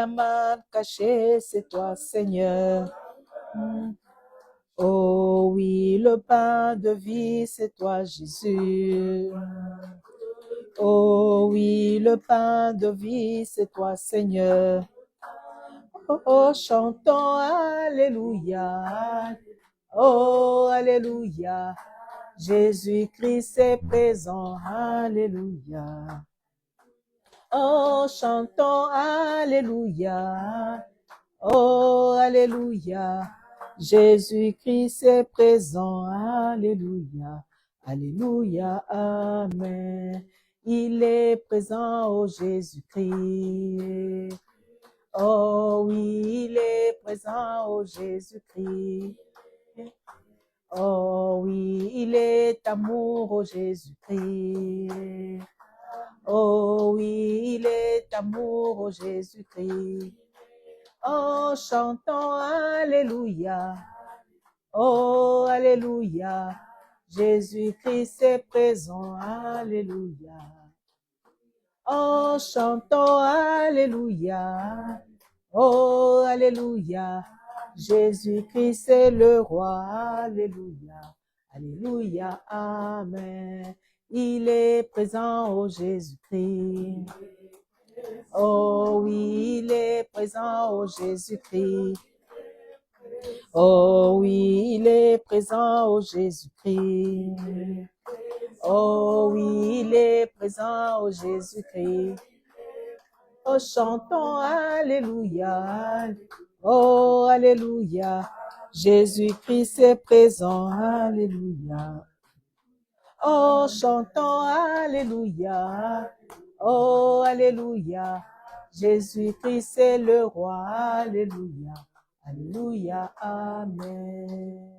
la manne cachée, c'est toi, Seigneur. Oh oui, le pain de vie, c'est toi, Jésus. Oh oui, le pain de vie, c'est toi, Seigneur. Oh, oh, chantons Alléluia. Oh, Alléluia. Jésus-Christ est présent. Alléluia. Oh, chantons Alléluia. Oh, Alléluia. Jésus-Christ est présent. Alléluia. Alléluia. Amen. Il est présent, oh Jésus-Christ. Oh oui, il est présent, oh Jésus-Christ. Oh oui, il est amour, oh Jésus-Christ. Oh oui, il est amour, oh Jésus-Christ. Oh, chantons Alléluia. Oh, Alléluia. Jésus-Christ est présent. Alléluia. Oh, chantons Alléluia. Oh, Alléluia. Jésus-Christ est le roi. Alléluia. Alléluia. Amen. Il est présent, oh Jésus-Christ. Oh oui, il est présent, oh Jésus-Christ. Oh oui, il est présent, oh Jésus-Christ. Oh oui, il est présent, oh Jésus-Christ. Oh, chantons Alléluia. Oh, Alléluia. Jésus-Christ est présent. Alléluia. Oh, chantons Alléluia. Oh, Alléluia. Jésus-Christ est le roi. Alléluia. Alléluia. Amen.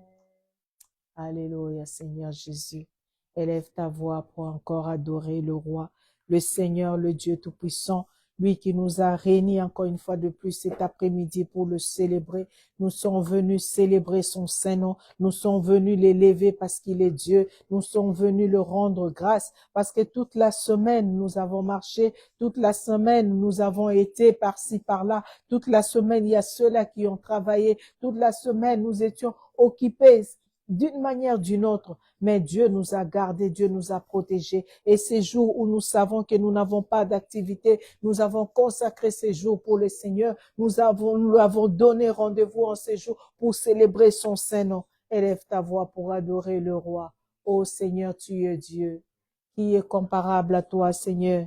Alléluia, Seigneur Jésus. Élève ta voix pour encore adorer le roi, le Seigneur, le Dieu Tout-Puissant, lui qui nous a réunis encore une fois de plus cet après-midi pour le célébrer. Nous sommes venus célébrer son Saint-Nom. Nous sommes venus l'élever parce qu'il est Dieu. Nous sommes venus le rendre grâce parce que toute la semaine, nous avons marché. Toute la semaine, nous avons été par-ci, par-là. Toute la semaine, il y a ceux-là qui ont travaillé. Toute la semaine, nous étions occupés d'une manière ou d'une autre, mais Dieu nous a gardés, Dieu nous a protégés. Et ces jours où nous savons que nous n'avons pas d'activité, nous avons consacré ces jours pour le Seigneur. Nous lui avons donné rendez-vous en ces jours pour célébrer son Saint-Nom. Élève ta voix pour adorer le roi. Ô Seigneur, tu es Dieu. Qui est comparable à toi, Seigneur?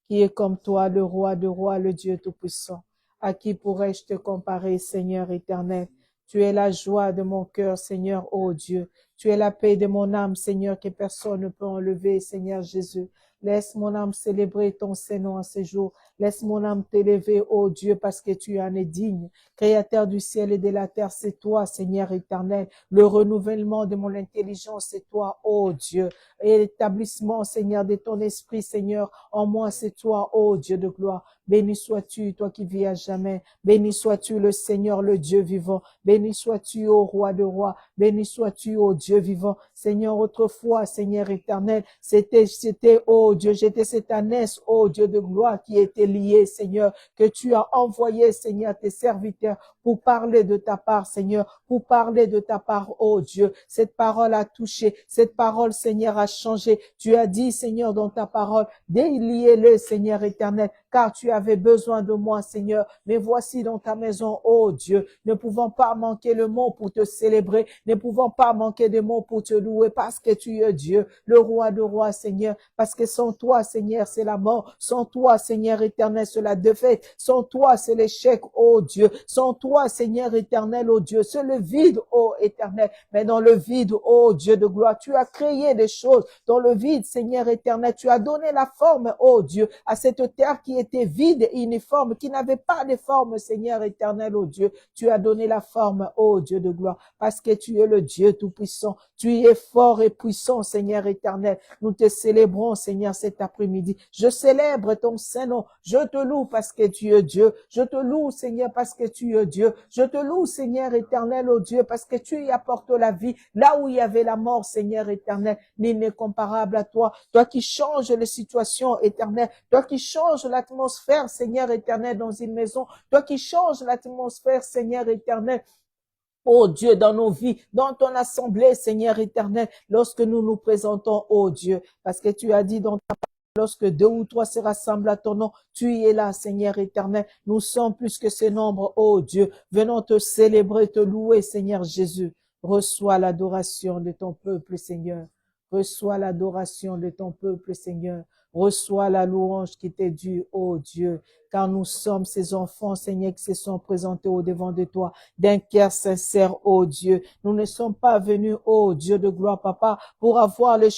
Qui est comme toi, le roi de rois, le Dieu Tout-Puissant? À qui pourrais-je te comparer, Seigneur éternel? Tu es la joie de mon cœur, Seigneur, ô Dieu. Tu es la paix de mon âme, Seigneur, que personne ne peut enlever, Seigneur Jésus. Laisse mon âme célébrer ton Saint-Nom en ce jour. Laisse mon âme t'élever, ô Dieu, parce que tu en es digne. Créateur du ciel et de la terre, c'est toi, Seigneur éternel. Le renouvellement de mon intelligence, c'est toi, ô Dieu. Et l'établissement, Seigneur, de ton esprit, Seigneur, en moi, c'est toi, ô Dieu de gloire. Béni sois-tu, toi qui vis à jamais. Béni sois-tu, le Seigneur, le Dieu vivant. Béni sois-tu, ô roi de rois. Béni sois-tu, ô Dieu vivant. Seigneur, autrefois, Seigneur éternel, c'était, ô Dieu, j'étais cette ânesse, ô Dieu de gloire, qui était liée, Seigneur, que tu as envoyé, Seigneur, tes serviteurs pour parler de ta part, Seigneur, pour parler de ta part, ô Dieu. Cette parole a touché, cette parole, Seigneur, a changé. Tu as dit, Seigneur, dans ta parole, déliez-le, Seigneur éternel, car tu avais besoin de moi, Seigneur. Mais voici dans ta maison, ô Dieu, ne pouvant pas manquer le mot pour te célébrer, ne pouvant pas manquer de mots pour te louer, parce que tu es Dieu, le roi de rois, Seigneur, parce que sans toi, Seigneur, c'est la mort, sans toi, Seigneur éternel, c'est la défaite, sans toi, c'est l'échec, ô Dieu, sans toi, Seigneur éternel, ô Dieu, c'est le vide, ô éternel, mais dans le vide, ô Dieu de gloire, tu as créé des choses, dans le vide, Seigneur éternel, tu as donné la forme, ô Dieu, à cette terre qui était vide et uniforme, qui n'avait pas de forme, Seigneur éternel, ô Dieu, tu as donné la forme, ô Dieu de gloire, parce que tu es le Dieu tout-puissant, tu es fort et puissant, Seigneur éternel. Nous te célébrons, Seigneur, cet après-midi. Je célèbre ton Saint-Nom. Je te loue parce que tu es Dieu. Je te loue, Seigneur, parce que tu es Dieu. Je te loue, Seigneur éternel, oh Dieu, parce que tu y apportes la vie. Là où il y avait la mort, Seigneur éternel, nul n'est comparable à toi. Toi qui changes les situations éternelles. Toi qui changes l'atmosphère, Seigneur éternel, dans une maison. Toi qui changes l'atmosphère, Seigneur éternel. Oh Dieu, dans nos vies, dans ton assemblée, Seigneur éternel, lorsque nous nous présentons, oh Dieu, parce que tu as dit dans ta parole, lorsque 2 ou 3 se rassemblent à ton nom, tu y es là, Seigneur éternel. Nous sommes plus que ce nombre, oh Dieu. Venons te célébrer, te louer, Seigneur Jésus. Reçois l'adoration de ton peuple, Seigneur. Reçois l'adoration de ton peuple, Seigneur. Reçois la louange qui t'est due, oh Dieu, car nous sommes ces enfants, Seigneur, qui se sont présentés au devant de toi d'un cœur sincère, ô Dieu. Nous ne sommes pas venus, ô Dieu de gloire, Papa, pour avoir le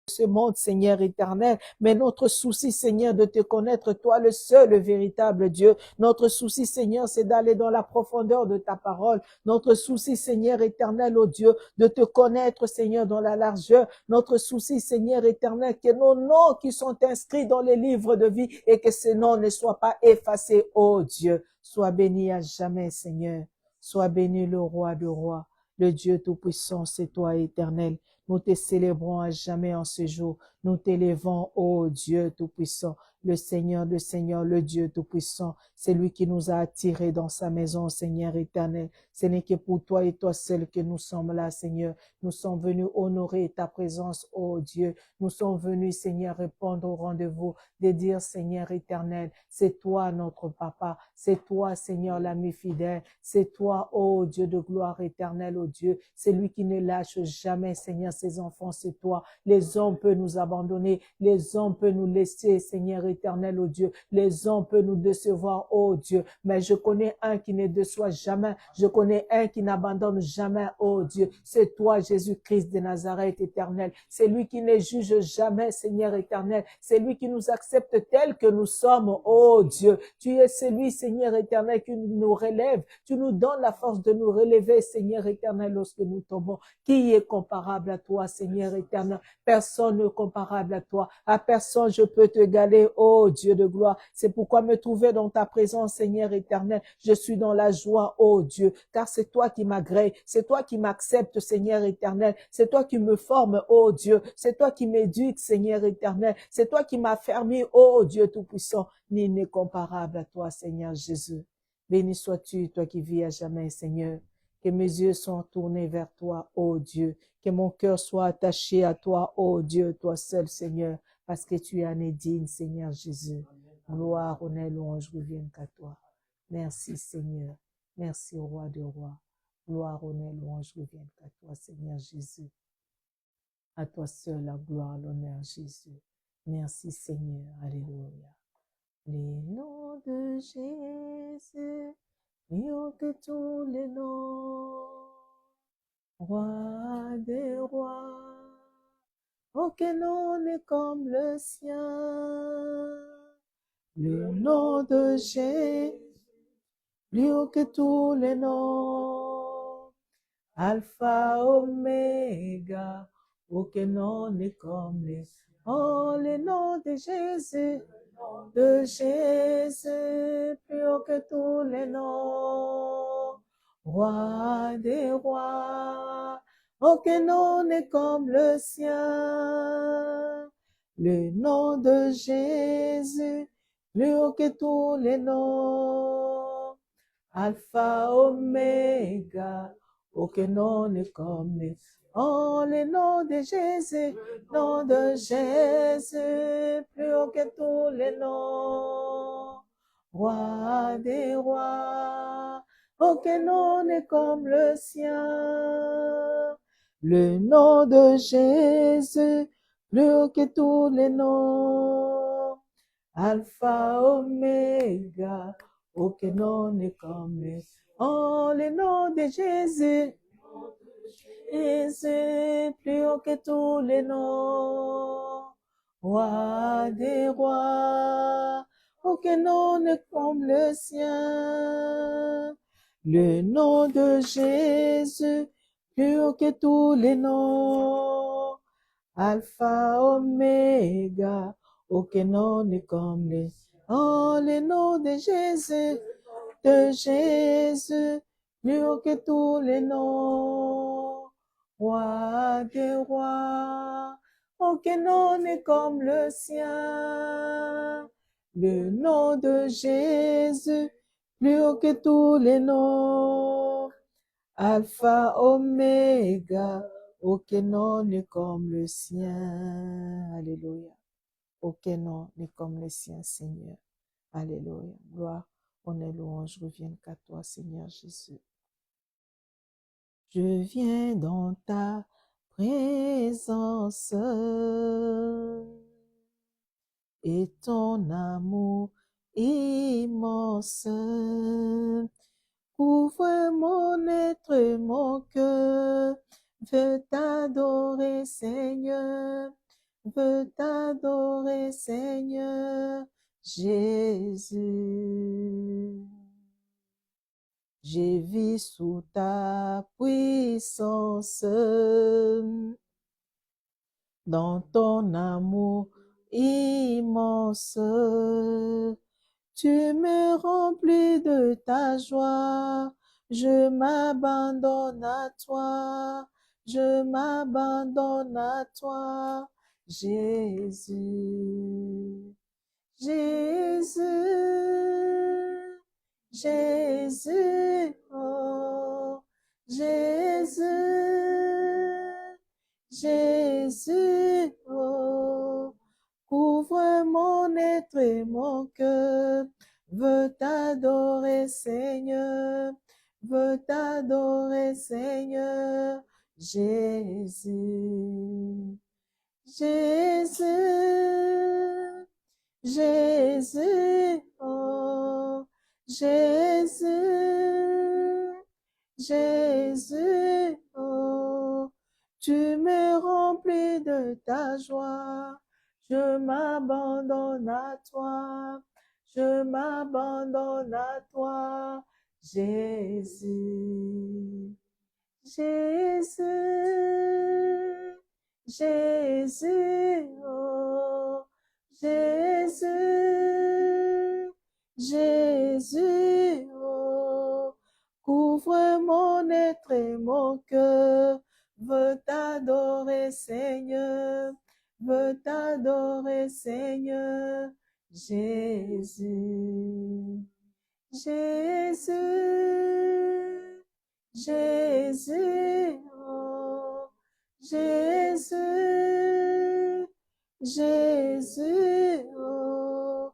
ce monde, Seigneur éternel, mais notre souci, Seigneur, de te connaître, toi le seul, le véritable Dieu. Notre souci, Seigneur, c'est d'aller dans la profondeur de ta parole. Notre souci, Seigneur éternel, ô Dieu, de te connaître, Seigneur, dans la largeur. Notre souci, Seigneur éternel, que nos noms qui sont inscrits dans les livres de vie et que ces noms ne soient pas effacés, ô Dieu. Sois béni à jamais, Seigneur. Sois béni le roi de rois, le Dieu tout-puissant, c'est toi éternel. Nous te célébrons à jamais en ce jour. Nous t'élevons, ô Dieu tout-puissant, le Seigneur, le Dieu tout-puissant. C'est lui qui nous a attirés dans sa maison, Seigneur éternel. Ce n'est que pour toi et toi seul que nous sommes là, Seigneur. Nous sommes venus honorer ta présence, ô Dieu. Nous sommes venus, Seigneur, répondre au rendez-vous, de dire, Seigneur éternel, c'est toi notre papa, c'est toi, Seigneur, l'ami fidèle, c'est toi, ô Dieu de gloire éternelle, ô Dieu, c'est lui qui ne lâche jamais, Seigneur, ses enfants, c'est toi. Les hommes peuvent nous abandonner, les hommes peuvent nous laisser, Seigneur éternel, ô Dieu, les hommes peuvent nous décevoir, ô Dieu, mais je connais un qui ne déçoit jamais, je connais un qui n'abandonne jamais, ô Dieu, c'est toi, Jésus-Christ de Nazareth éternel, c'est lui qui ne juge jamais, Seigneur éternel, c'est lui qui nous accepte tel que nous sommes, ô Dieu, tu es celui, Seigneur éternel, qui nous relève, tu nous donnes la force de nous relever, Seigneur éternel, lorsque nous tombons. Qui est comparable à toi, Seigneur éternel? Personne n'est comparable à toi. À personne je peux te égaler, ô Dieu de gloire. C'est pourquoi me trouver dans ta présence, Seigneur éternel. Je suis dans la joie, ô Dieu, car c'est toi qui m'agrée, c'est toi qui m'acceptes, Seigneur éternel. C'est toi qui me formes, ô Dieu. C'est toi qui m'éduques, Seigneur éternel. C'est toi qui m'as fermé, ô Dieu tout-puissant. Nul n'est comparable à toi, Seigneur Jésus. Béni sois-tu, toi qui vis à jamais, Seigneur. Que mes yeux soient tournés vers toi, ô Dieu. Que mon cœur soit attaché à toi, ô Dieu, toi seul, Seigneur, parce que tu es un digne, Seigneur Jésus. Gloire, honneur, louange reviennent qu'à toi. Merci, Seigneur. Merci, au roi des rois. Gloire, honneur, louange reviennent qu'à toi, Seigneur Jésus. À toi seul la gloire, l'honneur, Jésus. Merci, Seigneur. Alléluia. Les noms de Jésus, mieux que tous les noms, roi des rois, aucun nom n'est comme le sien. Le nom de Jésus, mieux que tous les noms, Alpha, Oméga, aucun nom n'est comme le sien. Oh, le nom de Jésus, plus haut que tous les noms, roi des rois, aucun nom n'est comme le sien. Le nom de Jésus, plus haut que tous les noms, Alpha, Oméga, aucun nom n'est comme le sien. Oh, le nom de Jésus, plus haut que tous les noms, roi des rois, aucun nom n'est comme le sien. Le nom de Jésus, plus haut que tous les noms, Alpha, Oméga, aucun nom n'est comme le sien. Oh, le nom de Jésus, Jésus, plus haut que tous les noms, roi des rois, aucun nom n'est comme le sien. Le nom de Jésus, plus haut que tous les noms, Alpha, Oméga, aucun nom n'est comme les... Oh, le nom de Jésus, plus haut que tous les noms. Roi des rois, aucun nom n'est comme le sien. Le nom de Jésus, plus haut que tous les noms. Alpha, Oméga, aucun nom n'est comme le sien. Alléluia. Aucun nom n'est comme le sien, Seigneur. Alléluia. Gloire, honneur, louange reviennent qu'à toi, Seigneur Jésus. Je viens dans ta présence et ton amour immense couvre mon être et mon cœur. Veux t'adorer, Seigneur. Veux t'adorer, Seigneur Jésus. J'ai vu sous ta puissance, dans ton amour immense. Tu me remplis de ta joie, je m'abandonne à toi, je m'abandonne à toi, Jésus. Jésus, Jésus, oh, Jésus, Jésus, oh, couvre mon être et mon cœur, veux t'adorer, Seigneur, veux t'adorer, Seigneur, Jésus, Jésus, Jésus, oh, Jésus, Jésus, oh, tu me remplis de ta joie, je m'abandonne à toi, je m'abandonne à toi, Jésus, Jésus, Jésus, oh, Jésus, Jésus, oh, couvre mon être et mon cœur, veux t'adorer, Seigneur, veux t'adorer, Seigneur, Jésus, Jésus, Jésus, oh, Jésus, Jésus, oh,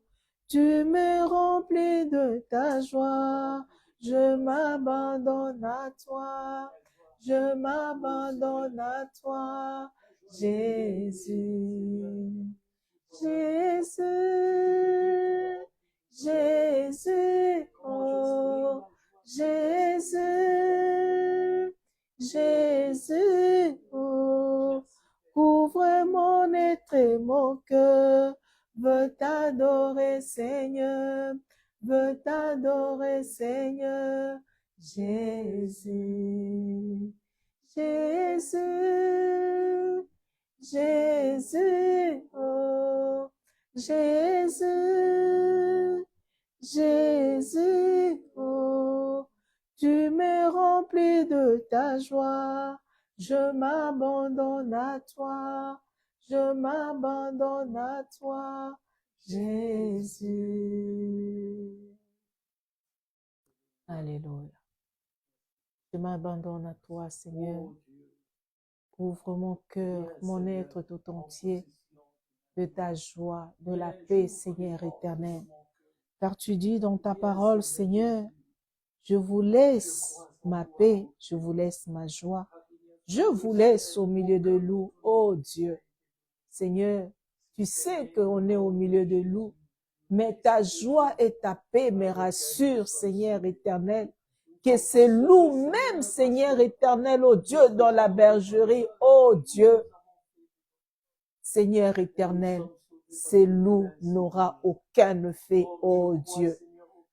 tu me remplis de ta joie, je m'abandonne à toi, je m'abandonne à toi, Jésus, Jésus, Jésus, oh, Jésus, Jésus, oh, couvre mon être et mon cœur, veux t'adorer, Seigneur, veux t'adorer, Seigneur, Jésus, Jésus, Jésus, oh, Jésus, Jésus, oh, tu me remplis de ta joie, je m'abandonne à toi, je m'abandonne à toi, Jésus. Alléluia. Je m'abandonne à toi, Seigneur. Ouvre mon cœur, mon être tout entier, de ta joie, de la paix, Seigneur éternel. Car tu dis dans ta parole, Seigneur, je vous laisse ma paix, je vous laisse ma joie. Je vous laisse au milieu de loups, oh Dieu. Seigneur, tu sais qu'on est au milieu de loups, mais ta joie et ta paix me rassurent, Seigneur éternel, que ces loups même, Seigneur éternel, oh Dieu, dans la bergerie, oh Dieu, Seigneur éternel, ces loups n'aura aucun effet, oh Dieu.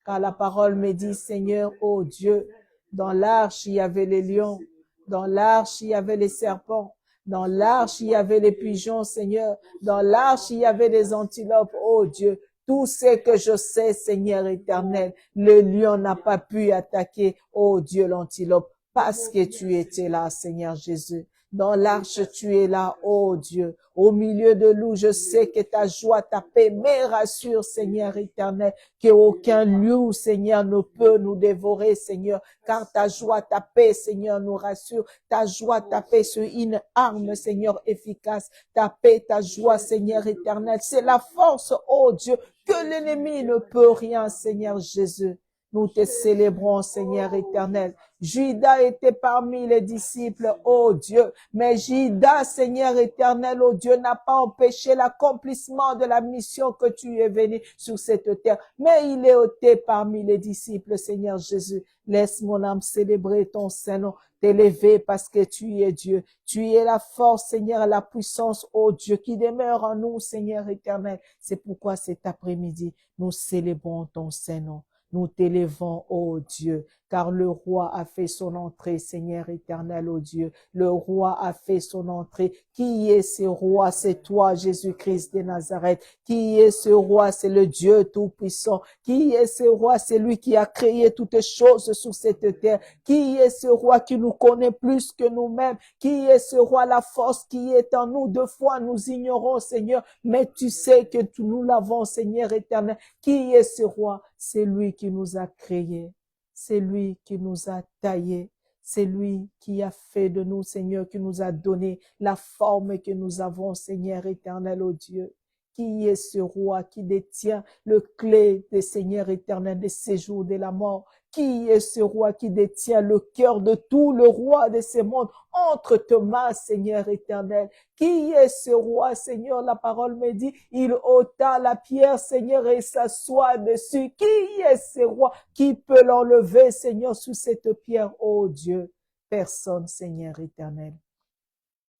Car la parole me dit, Seigneur, oh Dieu, dans l'arche, il y avait les lions, dans l'arche, il y avait les serpents, Dans l'arche, il y avait des pigeons, Seigneur. Dans l'arche, il y avait des antilopes, oh Dieu. Tout ce que je sais, Seigneur éternel, le lion n'a pas pu attaquer, oh Dieu, l'antilope, parce que tu étais là, Seigneur Jésus. Dans l'arche, tu es là, oh Dieu. Au milieu de nous, je sais que ta joie, ta paix me rassure, Seigneur éternel, qu'aucun loup, Seigneur, ne peut nous dévorer, Seigneur, car ta joie, ta paix, Seigneur, nous rassure. Ta joie, ta paix, c'est une arme, Seigneur, efficace. Ta paix, ta joie, Seigneur éternel, c'est la force, oh Dieu, que l'ennemi ne peut rien, Seigneur Jésus. Nous te célébrons, Seigneur éternel. Judas était parmi les disciples, oh Dieu. Mais Judas, Seigneur éternel, oh Dieu, n'a pas empêché l'accomplissement de la mission que tu es venu sur cette terre. Mais il était parmi les disciples, Seigneur Jésus. Laisse mon âme célébrer ton Saint-Nom, t'élever parce que tu es Dieu. Tu es la force, Seigneur, la puissance, oh Dieu, qui demeure en nous, Seigneur éternel. C'est pourquoi cet après-midi, nous célébrons ton Saint-Nom. Nous t'élevons, ô Dieu, car le roi a fait son entrée, Seigneur éternel, ô Dieu. Le roi a fait son entrée. Qui est ce roi? C'est toi, Jésus-Christ de Nazareth. Qui est ce roi? C'est le Dieu Tout-Puissant. Qui est ce roi? C'est lui qui a créé toutes choses sur cette terre. Qui est ce roi qui nous connaît plus que nous-mêmes? Qui est ce roi? La force qui est en nous. Deux fois, nous ignorons, Seigneur, mais tu sais que nous l'avons, Seigneur éternel. Qui est ce roi? C'est lui qui nous a créés. C'est lui qui nous a taillés. C'est lui qui a fait de nous, Seigneur, qui nous a donné la forme que nous avons, Seigneur éternel, ô Dieu. Qui est ce roi qui détient le clé des Seigneurs éternels des séjours de la mort? Qui est ce roi qui détient le cœur de tout le roi de ce monde entre tes mains, Seigneur éternel? Qui est ce roi, Seigneur? La parole me dit, il ôta la pierre, Seigneur, et s'assoit dessus. Qui est ce roi qui peut l'enlever, Seigneur, sous cette pierre? Oh Dieu, personne, Seigneur éternel.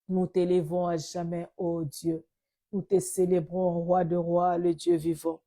Nous t'élevons à jamais, oh Dieu. Nous te célébrons, roi de rois, le Dieu vivant.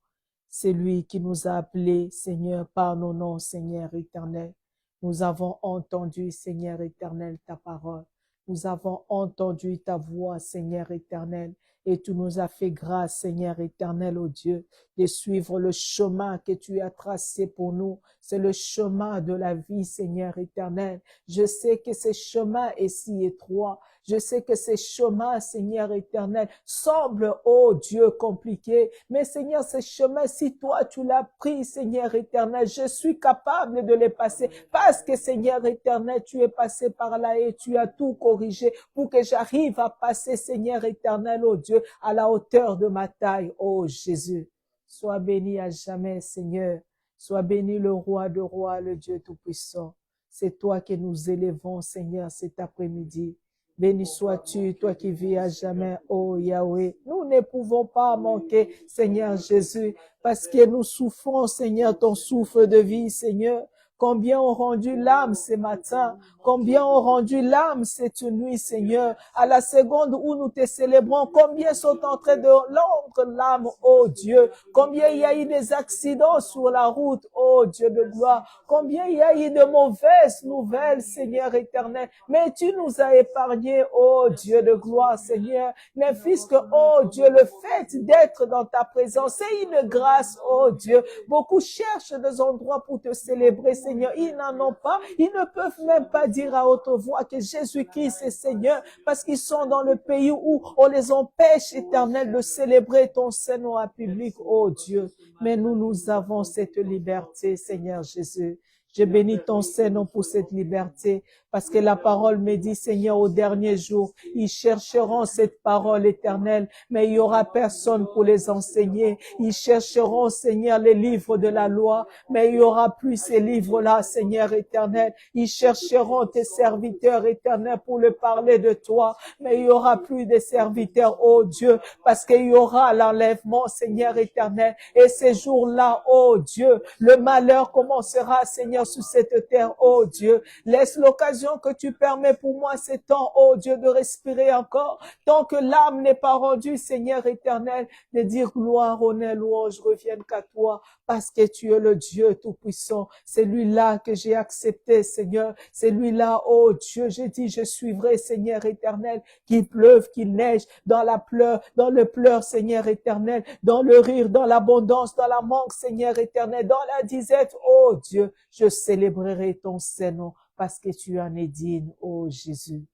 C'est lui qui nous a appelés, Seigneur, par nos noms, Seigneur éternel. Nous avons entendu, Seigneur éternel, ta parole. Nous avons entendu ta voix, Seigneur éternel. Et tu nous as fait grâce, Seigneur éternel, ô Dieu, de suivre le chemin que tu as tracé pour nous. C'est le chemin de la vie, Seigneur éternel. Je sais que ce chemin est si étroit. Je sais que ces chemins, Seigneur éternel, semblent, oh Dieu, compliqués. Mais Seigneur, ces chemins, si toi tu l'as pris, Seigneur éternel, je suis capable de les passer. Parce que, Seigneur éternel, tu es passé par là et tu as tout corrigé pour que j'arrive à passer, Seigneur éternel, oh Dieu, à la hauteur de ma taille, oh Jésus. Sois béni à jamais, Seigneur. Sois béni le roi de rois, le Dieu tout-puissant. C'est toi que nous élevons, Seigneur, cet après-midi. Béni sois-tu, toi qui vis à jamais, oh Yahweh. Nous ne pouvons pas manquer, Seigneur Jésus, parce que nous souffrons, Seigneur, ton souffle de vie, Seigneur. Combien ont rendu l'âme ce matin? Combien ont rendu l'âme cette nuit, Seigneur? À la seconde où nous te célébrons, combien sont en train de rendre l'âme, oh Dieu? Combien il y a eu des accidents sur la route, oh Dieu de gloire? Combien il y a eu de mauvaises nouvelles, Seigneur éternel? Mais tu nous as épargnés, oh Dieu de gloire, Seigneur. Mais puisque, oh Dieu, le fait d'être dans ta présence, c'est une grâce, oh Dieu. Beaucoup cherchent des endroits pour te célébrer, Seigneur. Ils n'en ont pas. Ils ne peuvent même pas dire à haute voix que Jésus-Christ est Seigneur parce qu'ils sont dans le pays où on les empêche, éternel, de célébrer ton Saint-Nom en public, oh Dieu. Mais nous avons cette liberté, Seigneur Jésus. Je bénis ton Saint-Nom pour cette liberté, parce que la parole me dit, Seigneur, au dernier jour, ils chercheront cette parole éternelle, mais il y aura personne pour les enseigner. Ils chercheront, Seigneur, les livres de la loi, mais il y aura plus ces livres-là, Seigneur éternel. Ils chercheront tes serviteurs éternels pour le parler de toi, mais il y aura plus de serviteurs, oh Dieu, parce qu'il y aura l'enlèvement, Seigneur éternel. Et ces jours-là, oh Dieu, le malheur commencera, Seigneur, sur cette terre, oh Dieu. Laisse l'occasion l'occasion que tu permets pour moi ces temps, oh Dieu, de respirer encore, tant que l'âme n'est pas rendue, Seigneur éternel, de dire gloire, honneur, louange reviennent qu'à toi, parce que tu es le Dieu tout-puissant. C'est lui-là que j'ai accepté, Seigneur. C'est lui-là, oh Dieu, j'ai dit, je suivrai, Seigneur éternel, qu'il pleuve, qu'il neige, dans le pleur, Seigneur éternel, dans le rire, dans l'abondance, dans la manque, Seigneur éternel, dans la disette, oh Dieu, je célébrerai ton Saint-Nom, parce que tu en es digne, oh Jésus.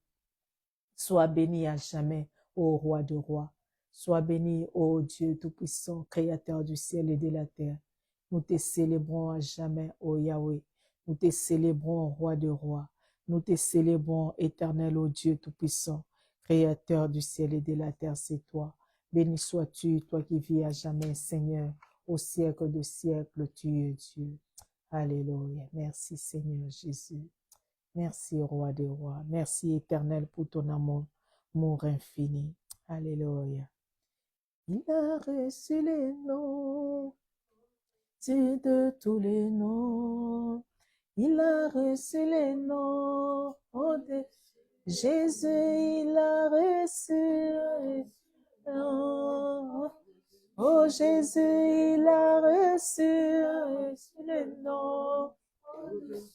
Sois béni à jamais, ô roi de rois. Sois béni, ô Dieu tout-puissant, créateur du ciel et de la terre. Nous te célébrons à jamais, ô Yahweh. Nous te célébrons, roi de rois. Nous te célébrons, éternel, ô Dieu tout-puissant, créateur du ciel et de la terre, c'est toi. Béni sois-tu, toi qui vis à jamais, Seigneur, au siècle de siècles, tu es Dieu. Alléluia. Merci, Seigneur Jésus. Merci, roi des rois. Merci, éternel, pour ton amour infini. Alléluia. Il a reçu les noms, de tous les noms. Il a reçu les noms. Oh, de Jésus, il a reçu les noms. Oh, Jésus, il a reçu les noms.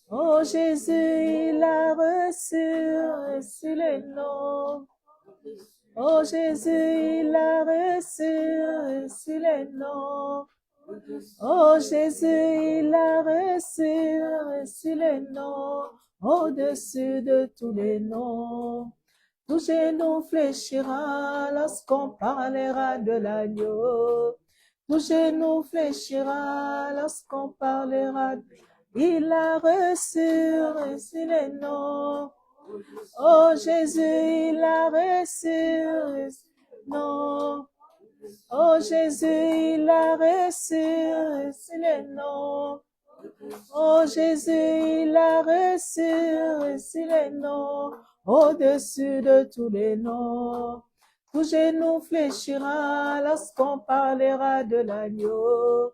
Oh Jésus, il a reçu les noms. Oh Jésus, il a reçu les noms. Oh Jésus, il a reçu les noms. Au-dessus de tous les noms. Tout genou fléchira lorsqu'on parlera de l'agneau. Tout genou fléchira lorsqu'on parlera de il a reçu les noms. Oh Jésus, il a reçu non. Oh Jésus, il a reçu les noms. Oh Jésus, il a reçu les noms. Au-dessus de tous les noms. Tout genou fléchira lorsqu'on parlera de l'agneau.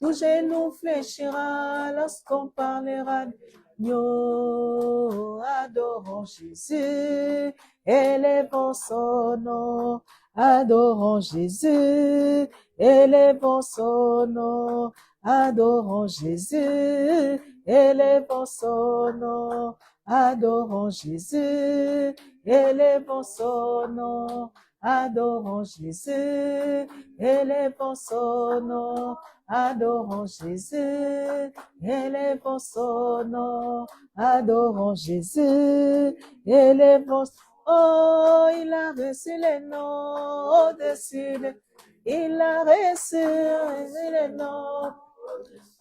Tout genou fléchira lorsqu'on parlera de l'agneau. Adorons Jésus, élevons son nom. Adorons Jésus, élevons son nom. Adorons Jésus, élevons son nom. Adorons Jésus, élevons son nom. Adorons Jésus, élevons son nom. Adorons Jésus, élevons son nom. Adorons Jésus, élevons. Oh, il a reçu les noms au-dessus de. Il a reçu les noms.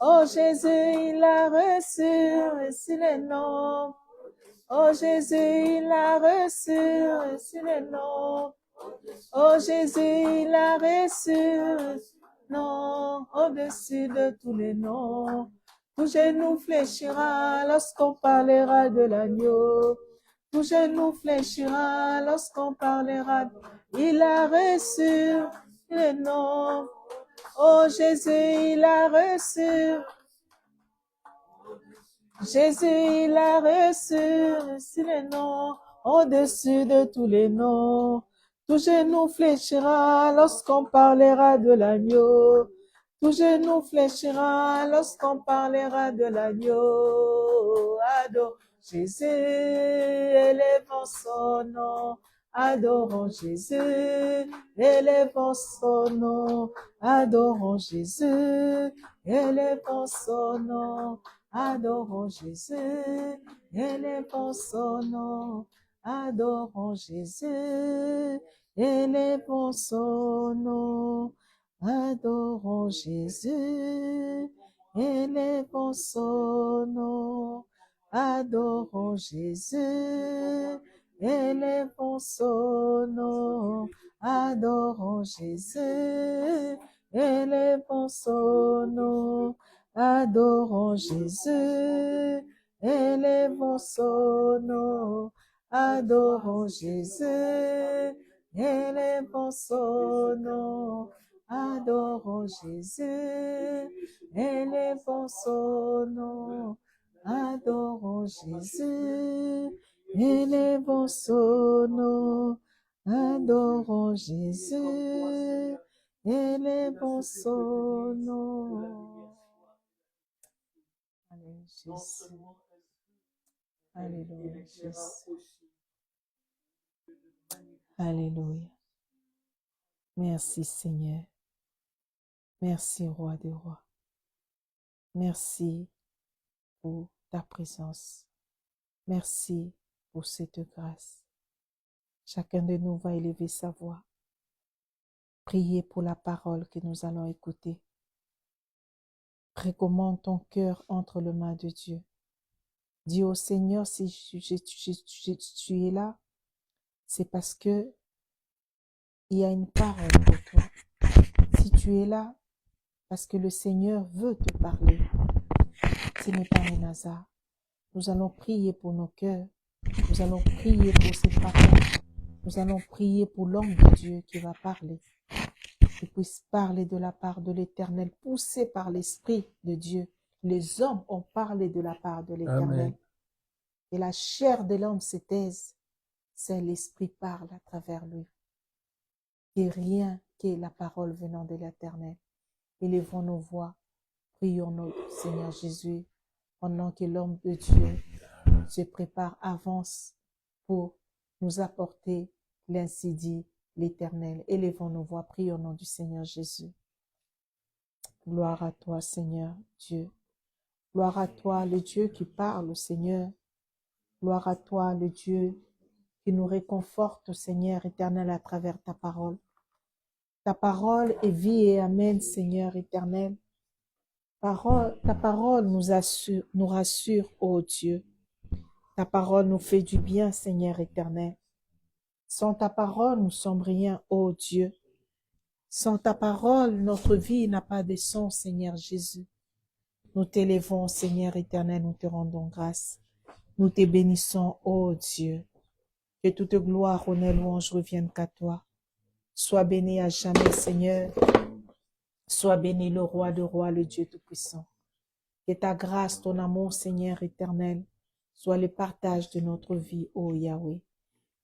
Oh Jésus, il a reçu les noms. Oh Jésus, il a reçu les noms. Oh Jésus, il a reçu non, au-dessus de tous les noms. Tout genou fléchira lorsqu'on parlera de l'agneau. Tout genou fléchira lorsqu'on parlera. Il a reçu les noms. Oh Jésus, il a reçu. Jésus, il a reçu les noms. Au-dessus de tous les noms. Tout genou fléchira lorsqu'on parlera de l'agneau. Tout genou fléchira lorsqu'on parlera de l'agneau. Adore Jésus, élevons son nom. Adorons Jésus, élevons son nom. Adorons Jésus, élevons son nom. Adorons Jésus, élevons son nom. Adorons Jésus, élevons son nom. Adorons Jésus, élevons son nom. Adorons Jésus, élevons son nom. Adorons Jésus, élevons son nom. Adorons Jésus, élevons son nom. Adorons Jésus, élevons son nom. Adorons Jésus, élevons son nom. Adorons Jésus, élevons son nom. Adorons Jésus, élevons son nom. Alléluia, Jésus. Alléluia, Jésus. Alléluia. Merci Seigneur. Merci Roi des rois. Merci pour ta présence. Merci pour cette grâce. Chacun de nous va élever sa voix. Priez pour la parole que nous allons écouter. Recommande ton cœur entre les mains de Dieu. Dis au Seigneur, si tu es là, c'est parce que il y a une parole pour toi. Si tu es là, parce que le Seigneur veut te parler. Ce n'est pas un hasard. Nous allons prier pour nos cœurs. Nous allons prier pour cette parole. Nous allons prier pour l'homme de Dieu qui va parler. Qu'il puisse parler de la part de l'Éternel, poussé par l'Esprit de Dieu. Les hommes ont parlé de la part de l'Éternel. Et la chair de l'homme se taise. C'est l'Esprit parle à travers lui. Et rien que la parole venant de l'Éternel. Élevons nos voix. Prions notre Seigneur Jésus pendant que l'homme de Dieu se prépare, avance pour nous apporter l'ainsi dit l'Éternel. Élevons nos voix, prions au nom du Seigneur Jésus. Gloire à toi, Seigneur Dieu. Gloire à toi, le Dieu qui parle, Seigneur. Gloire à toi, le Dieu qui nous réconforte, Seigneur éternel, à travers ta parole. Ta parole est vie et amen, Seigneur éternel. Ta parole nous rassure, ô Dieu. Ta parole nous fait du bien, Seigneur éternel. Sans ta parole, nous sommes rien, ô Dieu. Sans ta parole, notre vie n'a pas de sens, Seigneur Jésus. Nous t'élevons, Seigneur éternel, nous te rendons grâce. Nous te bénissons, ô Dieu. Que toute gloire, honneur, louange reviennent qu'à toi. Sois béni à jamais, Seigneur. Sois béni le roi de rois, le Dieu tout-puissant. Que ta grâce, ton amour, Seigneur éternel, soit le partage de notre vie, ô Yahweh.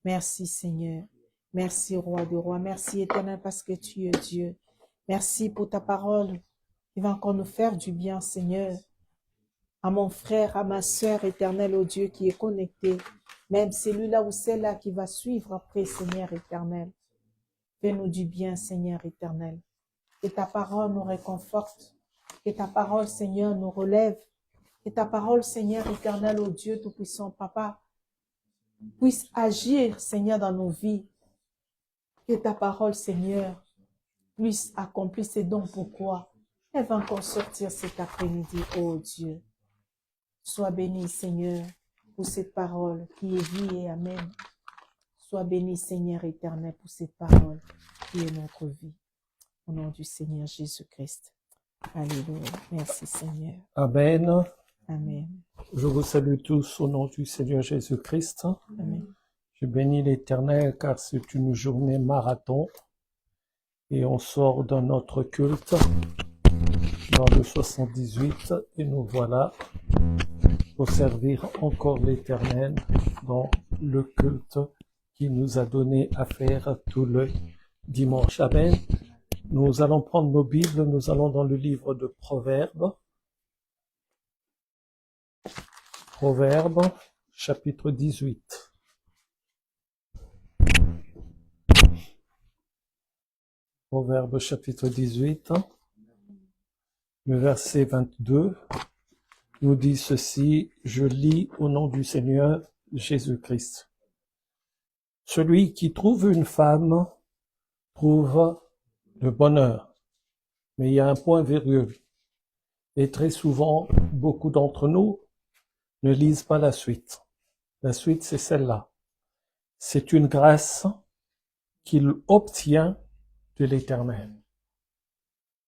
Merci, Seigneur. Merci, roi de rois. Merci, éternel, parce que tu es Dieu. Merci pour ta parole qui va encore nous faire du bien, Seigneur. À mon frère, à ma sœur éternelle, au Dieu qui est connecté, même celui-là ou celle-là qui va suivre après, Seigneur éternel. Fais-nous du bien, Seigneur éternel. Que ta parole nous réconforte. Que ta parole, Seigneur, nous relève. Que ta parole, Seigneur éternel, ô Dieu tout-puissant, Papa, puisse agir, Seigneur, dans nos vies. Que ta parole, Seigneur, puisse accomplir ses dons. Pourquoi? Elle va encore sortir cet après-midi, ô Dieu. Sois béni, Seigneur, pour cette parole qui est vie et amen. Sois béni, Seigneur éternel, pour cette parole qui est notre vie. Au nom du Seigneur Jésus-Christ. Alléluia. Merci, Seigneur. Amen. Amen. Je vous salue tous au nom du Seigneur Jésus-Christ. Amen. Je bénis l'Éternel car c'est une journée marathon et on sort de notre culte dans le 78 et nous voilà pour servir encore l'Éternel dans le culte qu'il nous a donné à faire tout le dimanche. Amen. Nous allons prendre nos Bibles, nous allons dans le livre de Proverbes. Proverbes, chapitre 18. Proverbes, chapitre 18, le verset 22, nous dit ceci, je lis au nom du Seigneur Jésus-Christ. Celui qui trouve une femme trouve le bonheur. Mais il y a un point virgule. Et très souvent, beaucoup d'entre nous ne lisent pas la suite. La suite, c'est celle-là. C'est une grâce qu'il obtient de l'Éternel.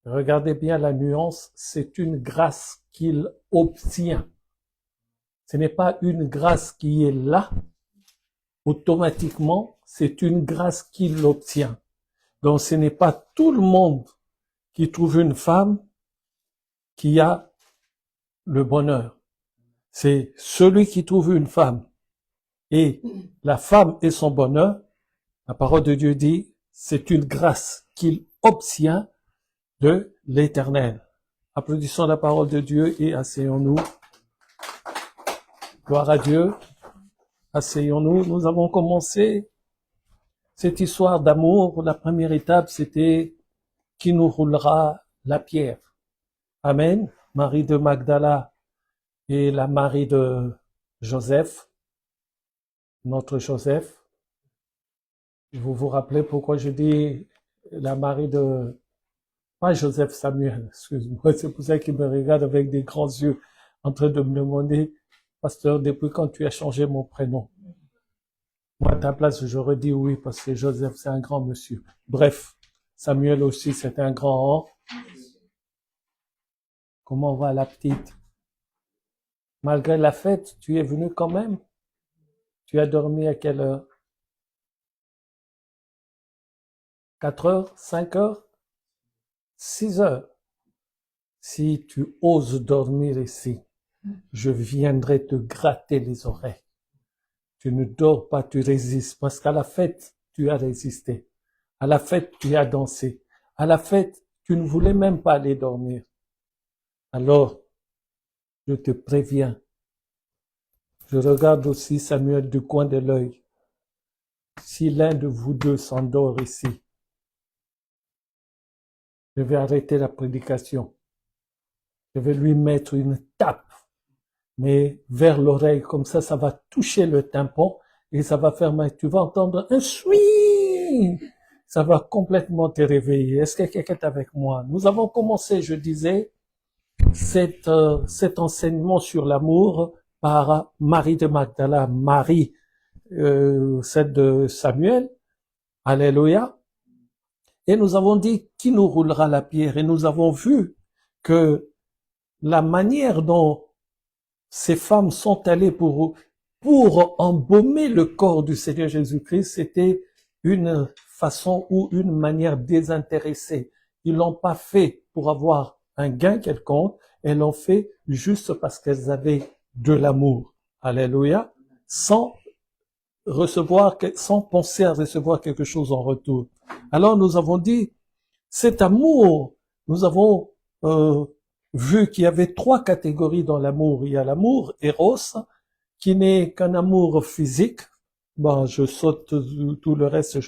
Regardez bien la nuance, c'est une grâce qu'il obtient. Ce n'est pas une grâce qui est là, automatiquement, c'est une grâce qu'il obtient. Donc ce n'est pas tout le monde qui trouve une femme qui a le bonheur. c'est celui qui trouve une femme et la femme est son bonheur. La parole de Dieu dit, c'est une grâce qu'il obtient de l'Éternel. Applaudissons la parole de Dieu et asseyons-nous. Gloire à Dieu. Asseyons-nous. Nous avons commencé cette histoire d'amour. La première étape, c'était qui nous roulera la pierre. Amen. Marie de Magdala et la Marie de Joseph, notre Joseph. Vous vous rappelez pourquoi je dis la Marie de... Pas Joseph Samuel, excuse-moi, c'est pour ça qu'il me regarde avec des grands yeux en train de me demander, pasteur, depuis quand tu as changé mon prénom? Moi, à ta place, j'aurais dit oui, parce que Joseph, c'est un grand monsieur. Bref, Samuel aussi, c'est un grand. Comment va la petite? Malgré la fête, tu es venu quand même? Tu as dormi à quelle heure? 4 heures? 5 heures? 6 heures? Si tu oses dormir ici, je viendrai te gratter les oreilles. Tu ne dors pas, tu résistes, parce qu'à la fête, tu as résisté. À la fête, tu as dansé. À la fête, tu ne voulais même pas aller dormir. Alors, je te préviens. Je regarde aussi Samuel du coin de l'œil. Si l'un de vous deux s'endort ici, je vais arrêter la prédication. Je vais lui mettre une tape, mais vers l'oreille, comme ça va toucher le tympan et ça va faire mal. Tu vas entendre un swing. Ça va complètement te réveiller. Est-ce que quelqu'un est avec moi? Nous avons commencé, je disais, cet enseignement sur l'amour par Marie de Magdala, Marie, celle de Samuel. Alléluia. Et nous avons dit qui nous roulera la pierre. Et nous avons vu que la manière dont ces femmes sont allées pour embaumer le corps du Seigneur Jésus-Christ, c'était une façon ou une manière désintéressée. Ils l'ont pas fait pour avoir un gain quelconque, elles l'ont fait juste parce qu'elles avaient de l'amour. Alléluia. Sans penser à recevoir quelque chose en retour. Alors nous avons dit, cet amour, nous avons vu qu'il y avait 3 catégories dans l'amour. Il y a l'amour Eros, qui n'est qu'un amour physique. Bon, je saute tout le reste,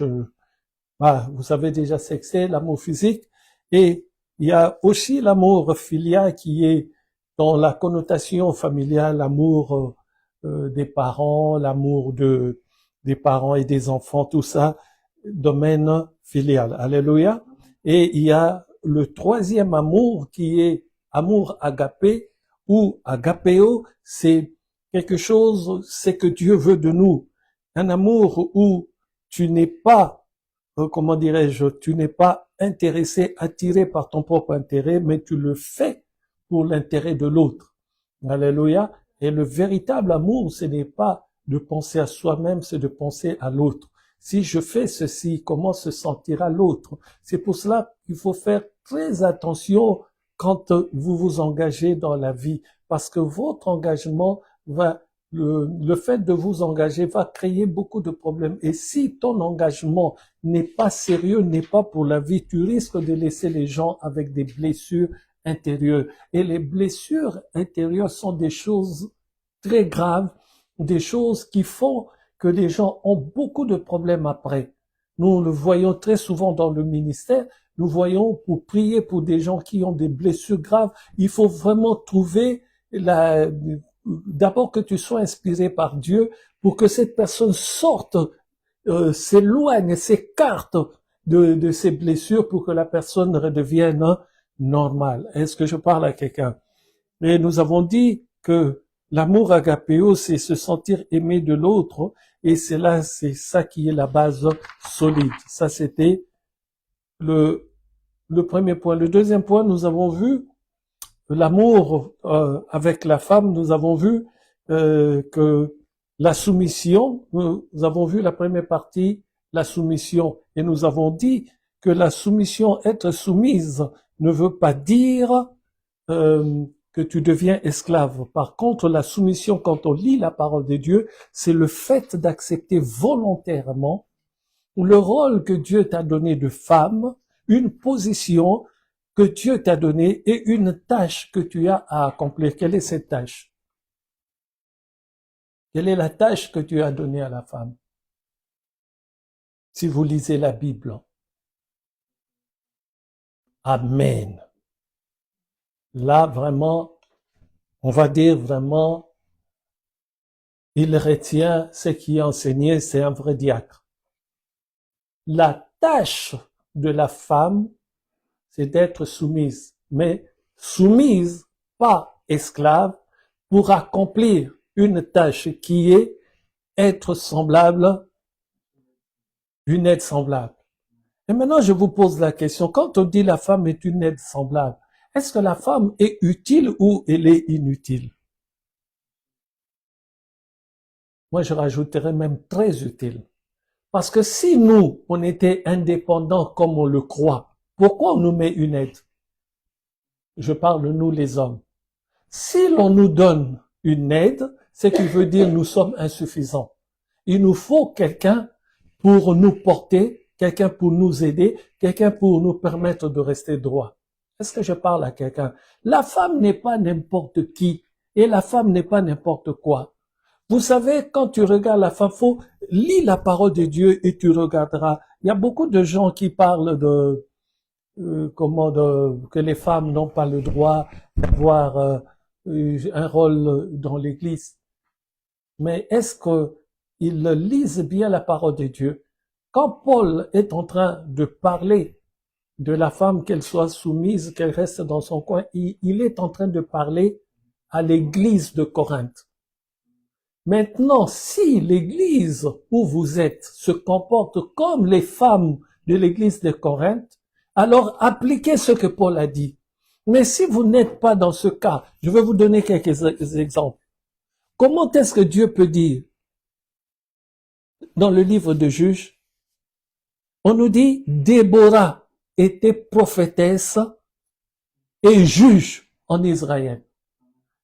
vous savez déjà ce que c'est, l'amour physique. Et il y a aussi l'amour filial qui est dans la connotation familiale, l'amour des parents, l'amour des parents et des enfants, tout ça, domaine filial. Alléluia. Et il y a le 3e amour qui est amour agapé ou agapéo, c'est quelque chose, c'est que Dieu veut de nous. Un amour où tu n'es pas, comment dirais-je, tu n'es pas intéressé, attiré par ton propre intérêt, mais tu le fais pour l'intérêt de l'autre. Alléluia. Et le véritable amour, ce n'est pas de penser à soi-même, c'est de penser à l'autre. Si je fais ceci, comment se sentira l'autre? C'est pour cela qu'il faut faire très attention quand vous vous engagez dans la vie, parce que votre engagement le fait de vous engager va créer beaucoup de problèmes. Et si ton engagement n'est pas sérieux, n'est pas pour la vie, tu risques de laisser les gens avec des blessures intérieures. Et les blessures intérieures sont des choses très graves, des choses qui font que les gens ont beaucoup de problèmes après. Nous le voyons très souvent dans le ministère. Nous voyons pour prier pour des gens qui ont des blessures graves, il faut vraiment trouver d'abord que tu sois inspiré par Dieu pour que cette personne sorte, s'éloigne, s'écarte de ces blessures pour que la personne redevienne normale. Est-ce que je parle à quelqu'un? Et nous avons dit que l'amour agapéo, c'est se sentir aimé de l'autre, et c'est ça qui est la base solide. Ça, c'était le premier point. Le deuxième point, nous avons vu l'amour avec la femme. Nous avons vu que la soumission, nous avons vu la première partie, la soumission, et nous avons dit que la soumission, être soumise, ne veut pas dire que tu deviens esclave. Par contre, la soumission, quand on lit la parole de Dieu, c'est le fait d'accepter volontairement le rôle que Dieu t'a donné de femme, une position que Dieu t'a donnée et une tâche que tu as à accomplir. Quelle est cette tâche? Quelle est la tâche que tu as donnée à la femme? Si vous lisez la Bible. Amen. Là, vraiment, on va dire vraiment, il retient ce qui est enseigné, c'est un vrai diacre. La tâche de la femme, c'est d'être soumise, mais soumise, pas esclave, pour accomplir une tâche qui est être semblable, une aide semblable. Et maintenant, je vous pose la question, quand on dit la femme est une aide semblable, est-ce que la femme est utile ou elle est inutile? Moi, je rajouterais même très utile. Parce que si nous, on était indépendants comme on le croit, pourquoi on nous met une aide? Je parle de nous les hommes. Si l'on nous donne une aide, ce qui veut dire nous sommes insuffisants. Il nous faut quelqu'un pour nous porter, quelqu'un pour nous aider, quelqu'un pour nous permettre de rester droit. Est-ce que je parle à quelqu'un? La femme n'est pas n'importe qui et la femme n'est pas n'importe quoi. Vous savez, quand tu regardes la femme, lis la parole de Dieu et tu regarderas. Il y a beaucoup de gens qui parlent de que les femmes n'ont pas le droit d'avoir un rôle dans l'Église. Mais est-ce qu'ils lisent bien la parole de Dieu? Quand Paul est en train de parler de la femme, qu'elle soit soumise, qu'elle reste dans son coin, il est en train de parler à l'Église de Corinthe. Maintenant, si l'Église où vous êtes se comporte comme les femmes de l'Église de Corinthe, alors appliquez ce que Paul a dit. Mais si vous n'êtes pas dans ce cas, je vais vous donner quelques exemples. Comment est-ce que Dieu peut dire, dans le livre de Juges, on nous dit, Déborah était prophétesse et juge en Israël.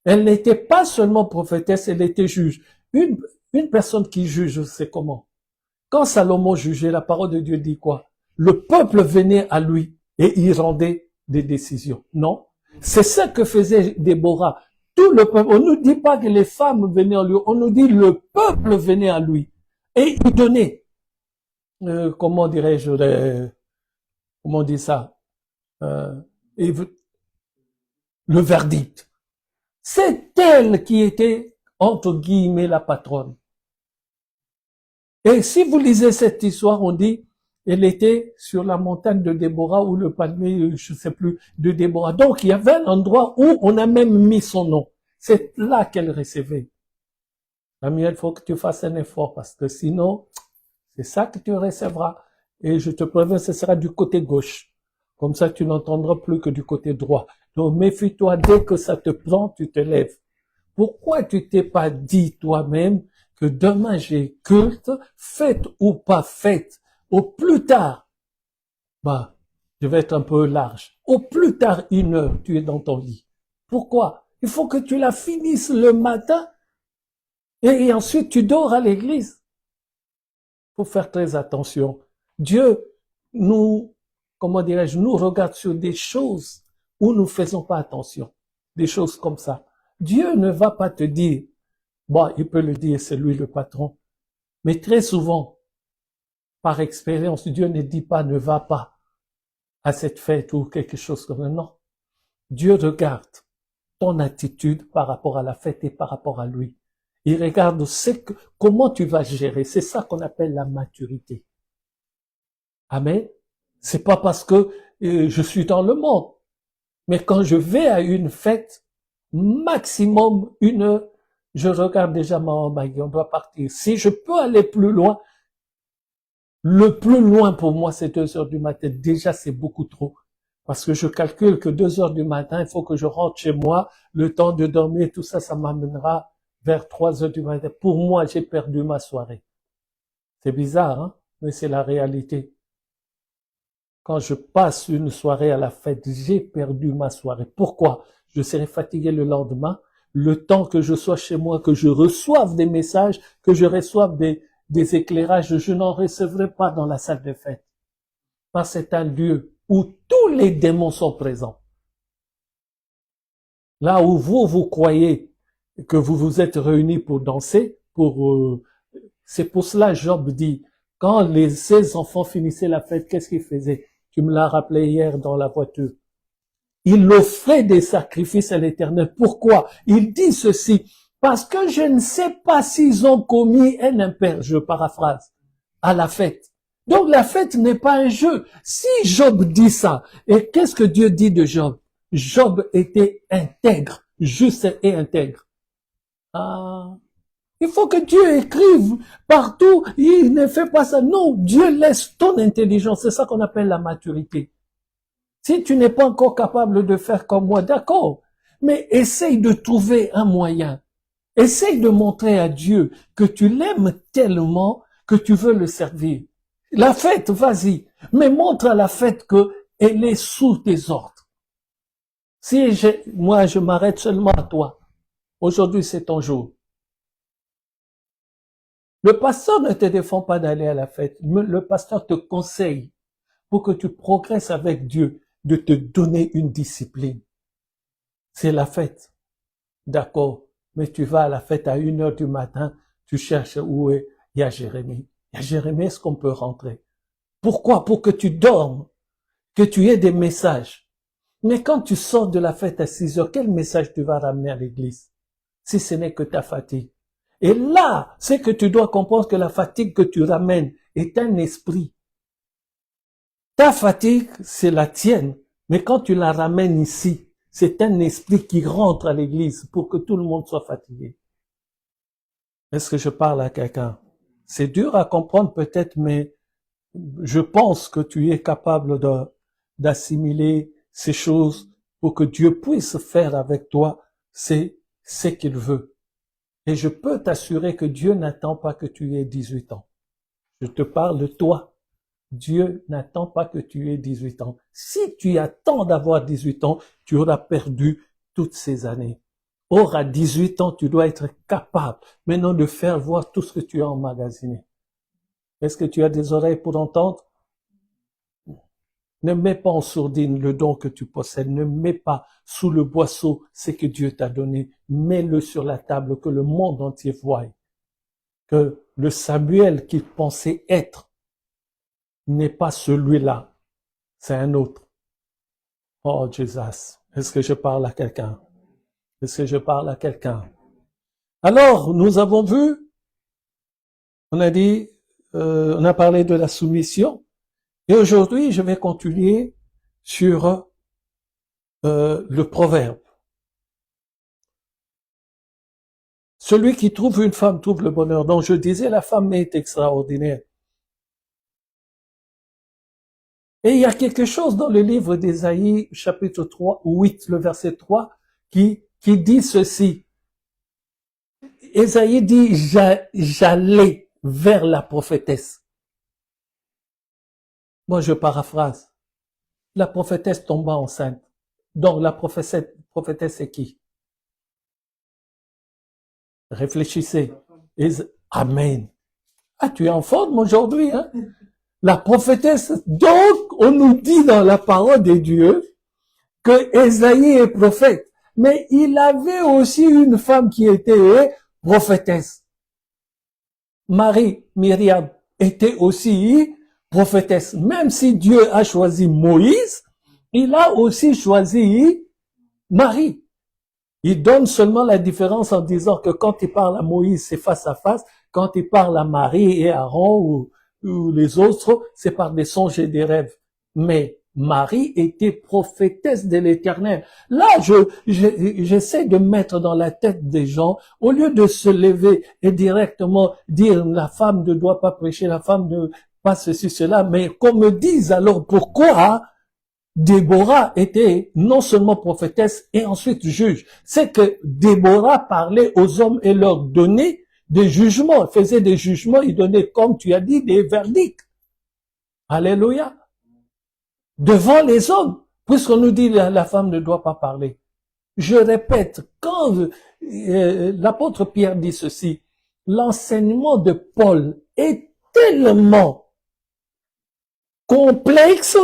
Elle n'était pas seulement prophétesse, elle était juge. Une personne qui juge, c'est comment? Quand Salomon jugeait, la parole de Dieu dit quoi? Le peuple venait à lui et il rendait des décisions. Non? C'est ce que faisait Déborah. Tout le peuple, on ne nous dit pas que les femmes venaient à lui, on nous dit le peuple venait à lui. Et il donnait, comment dirais-je, comment on dit ça? Le verdict. C'est elle qui était, entre guillemets, la patronne. Et si vous lisez cette histoire, on dit, elle était sur la montagne de Déborah ou le palmier, je ne sais plus, de Déborah. Donc, il y avait un endroit où on a même mis son nom. C'est là qu'elle recevait. Ami, il faut que tu fasses un effort parce que sinon, c'est ça que tu recevras. Et je te préviens, ce sera du côté gauche. Comme ça, tu n'entendras plus que du côté droit. Donc, méfie-toi, dès que ça te prend, tu te lèves. Pourquoi tu t'es pas dit toi-même que demain j'ai culte, fête ou pas fête, au plus tard, je vais être un peu large, au plus tard 1 heure, tu es dans ton lit. Pourquoi? Il faut que tu la finisses le matin et ensuite tu dors à l'église. Faut faire très attention. Dieu nous, comment dirais-je, nous regarde sur des choses où nous faisons pas attention. Des choses comme ça. Dieu ne va pas te dire, il peut le dire, c'est lui le patron. Mais très souvent, par expérience, Dieu ne dit pas, ne va pas à cette fête ou quelque chose comme ça. Non. Dieu regarde ton attitude par rapport à la fête et par rapport à lui. Il regarde comment tu vas gérer. C'est ça qu'on appelle la maturité. Amen. C'est pas parce que je suis dans le monde. Mais quand je vais à une fête, maximum 1 heure, je regarde déjà on doit partir. Si je peux aller plus loin, le plus loin pour moi, c'est 2 heures du matin. Déjà, c'est beaucoup trop. Parce que je calcule que 2 heures du matin, il faut que je rentre chez moi, le temps de dormir, tout ça, ça m'amènera vers 3 heures du matin. Pour moi, j'ai perdu ma soirée. C'est bizarre, hein? Mais c'est la réalité. quand je passe une soirée à la fête, j'ai perdu ma soirée. Pourquoi? Je serai fatigué le lendemain. Le temps que je sois chez moi, que je reçoive des messages, que je reçoive des éclairages, je n'en recevrai pas dans la salle de fête. Parce que c'est un lieu où tous les démons sont présents. Là où vous croyez que vous vous êtes réunis pour danser, c'est pour cela Job dit, quand ses enfants finissaient la fête, qu'est-ce qu'ils faisaient? Tu me l'as rappelé hier dans la voiture. Il offrait des sacrifices à l'Éternel. Pourquoi? Il dit ceci, parce que je ne sais pas s'ils ont commis un impair, je paraphrase, à la fête. Donc la fête n'est pas un jeu. Si Job dit ça, et qu'est-ce que Dieu dit de Job? Job était intègre, juste et intègre. Il faut que Dieu écrive partout, il ne fait pas ça. Non, Dieu laisse ton intelligence, c'est ça qu'on appelle la maturité. Si tu n'es pas encore capable de faire comme moi, d'accord, mais essaye de trouver un moyen. Essaye de montrer à Dieu que tu l'aimes tellement que tu veux le servir. La fête, vas-y, mais montre à la fête qu'elle est sous tes ordres. Si moi je m'arrête seulement à toi, aujourd'hui c'est ton jour. Le pasteur ne te défend pas d'aller à la fête, le pasteur te conseille pour que tu progresses avec Dieu, de te donner une discipline. C'est la fête, d'accord, mais tu vas à la fête à 1h du matin, tu cherches où il y a Jérémie. Il y a Jérémie, est-ce qu'on peut rentrer? Pourquoi? Pour que tu dormes, que tu aies des messages. Mais quand tu sors de la fête à 6h, quel message tu vas ramener à l'église? Si ce n'est que ta fatigue. Et là, c'est que tu dois comprendre que la fatigue que tu ramènes est un esprit. Ta fatigue, c'est la tienne. Mais quand tu la ramènes ici, c'est un esprit qui rentre à l'église pour que tout le monde soit fatigué. Est-ce que je parle à quelqu'un? C'est dur à comprendre peut-être, mais je pense que tu es capable d'assimiler ces choses pour que Dieu puisse faire avec toi ce qu'il veut. Et je peux t'assurer que Dieu n'attend pas que tu aies 18 ans. Je te parle de toi. Dieu n'attend pas que tu aies 18 ans. Si tu attends d'avoir 18 ans, tu auras perdu toutes ces années. Or, à 18 ans, tu dois être capable maintenant de faire voir tout ce que tu as emmagasiné. Est-ce que tu as des oreilles pour entendre? Ne mets pas en sourdine le don que tu possèdes. Ne mets pas sous le boisseau ce que Dieu t'a donné. Mets-le sur la table, que le monde entier voie. Que le Samuel qu'il pensait être n'est pas celui-là. C'est un autre. Oh, Jesus. Est-ce que je parle à quelqu'un? Est-ce que je parle à quelqu'un? Alors, nous avons vu, on a dit, on a parlé de la soumission. Et aujourd'hui, je vais continuer sur le proverbe. Celui qui trouve une femme trouve le bonheur. Donc je disais, la femme est extraordinaire. Et il y a quelque chose dans le livre d'Ésaïe, chapitre 3, 8, le verset 3, qui dit ceci. Ésaïe dit, j'allais vers la prophétesse. Moi, je paraphrase. La prophétesse tomba enceinte. Donc, la prophétesse c'est qui? Réfléchissez. Amen. Ah, tu es en forme aujourd'hui, hein? La prophétesse, donc, on nous dit dans la parole de Dieu que Ésaïe est prophète. Mais il avait aussi une femme qui était prophétesse. Marie, Myriam, était aussi prophétesse. Même si Dieu a choisi Moïse, il a aussi choisi Marie. Il donne seulement la différence en disant que quand il parle à Moïse, c'est face à face. Quand il parle à Marie et Aaron ou les autres, c'est par des songes et des rêves. Mais Marie était prophétesse de l'Éternel. Là, j'essaie de mettre dans la tête des gens, au lieu de se lever et directement dire la femme ne doit pas prêcher, la femme ne pas ceci, cela, mais qu'on me dise alors pourquoi Déborah était non seulement prophétesse et ensuite juge. C'est que Déborah parlait aux hommes et leur donnait des jugements, elle faisait des jugements, il donnait, comme tu as dit, des verdicts. Alléluia. devant les hommes, puisqu'on nous dit que la femme ne doit pas parler. Je répète, quand l'apôtre Pierre dit ceci, l'enseignement de Paul est tellement complexe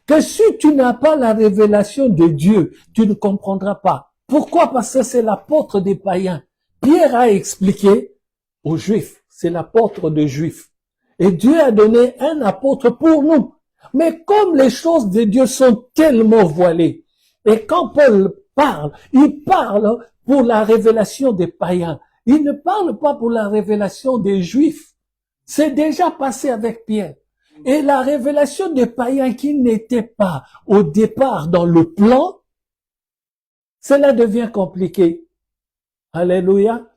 que si tu n'as pas la révélation de Dieu, tu ne comprendras pas. Pourquoi? Parce que c'est l'apôtre des païens. Pierre a expliqué aux Juifs, c'est l'apôtre des Juifs. Et Dieu a donné un apôtre pour nous. Mais comme les choses de Dieu sont tellement voilées, et quand Paul parle, il parle pour la révélation des païens. Il ne parle pas pour la révélation des Juifs. C'est déjà passé avec Pierre. Et la révélation des païens qui n'étaient pas au départ dans le plan, cela devient compliqué. Alléluia.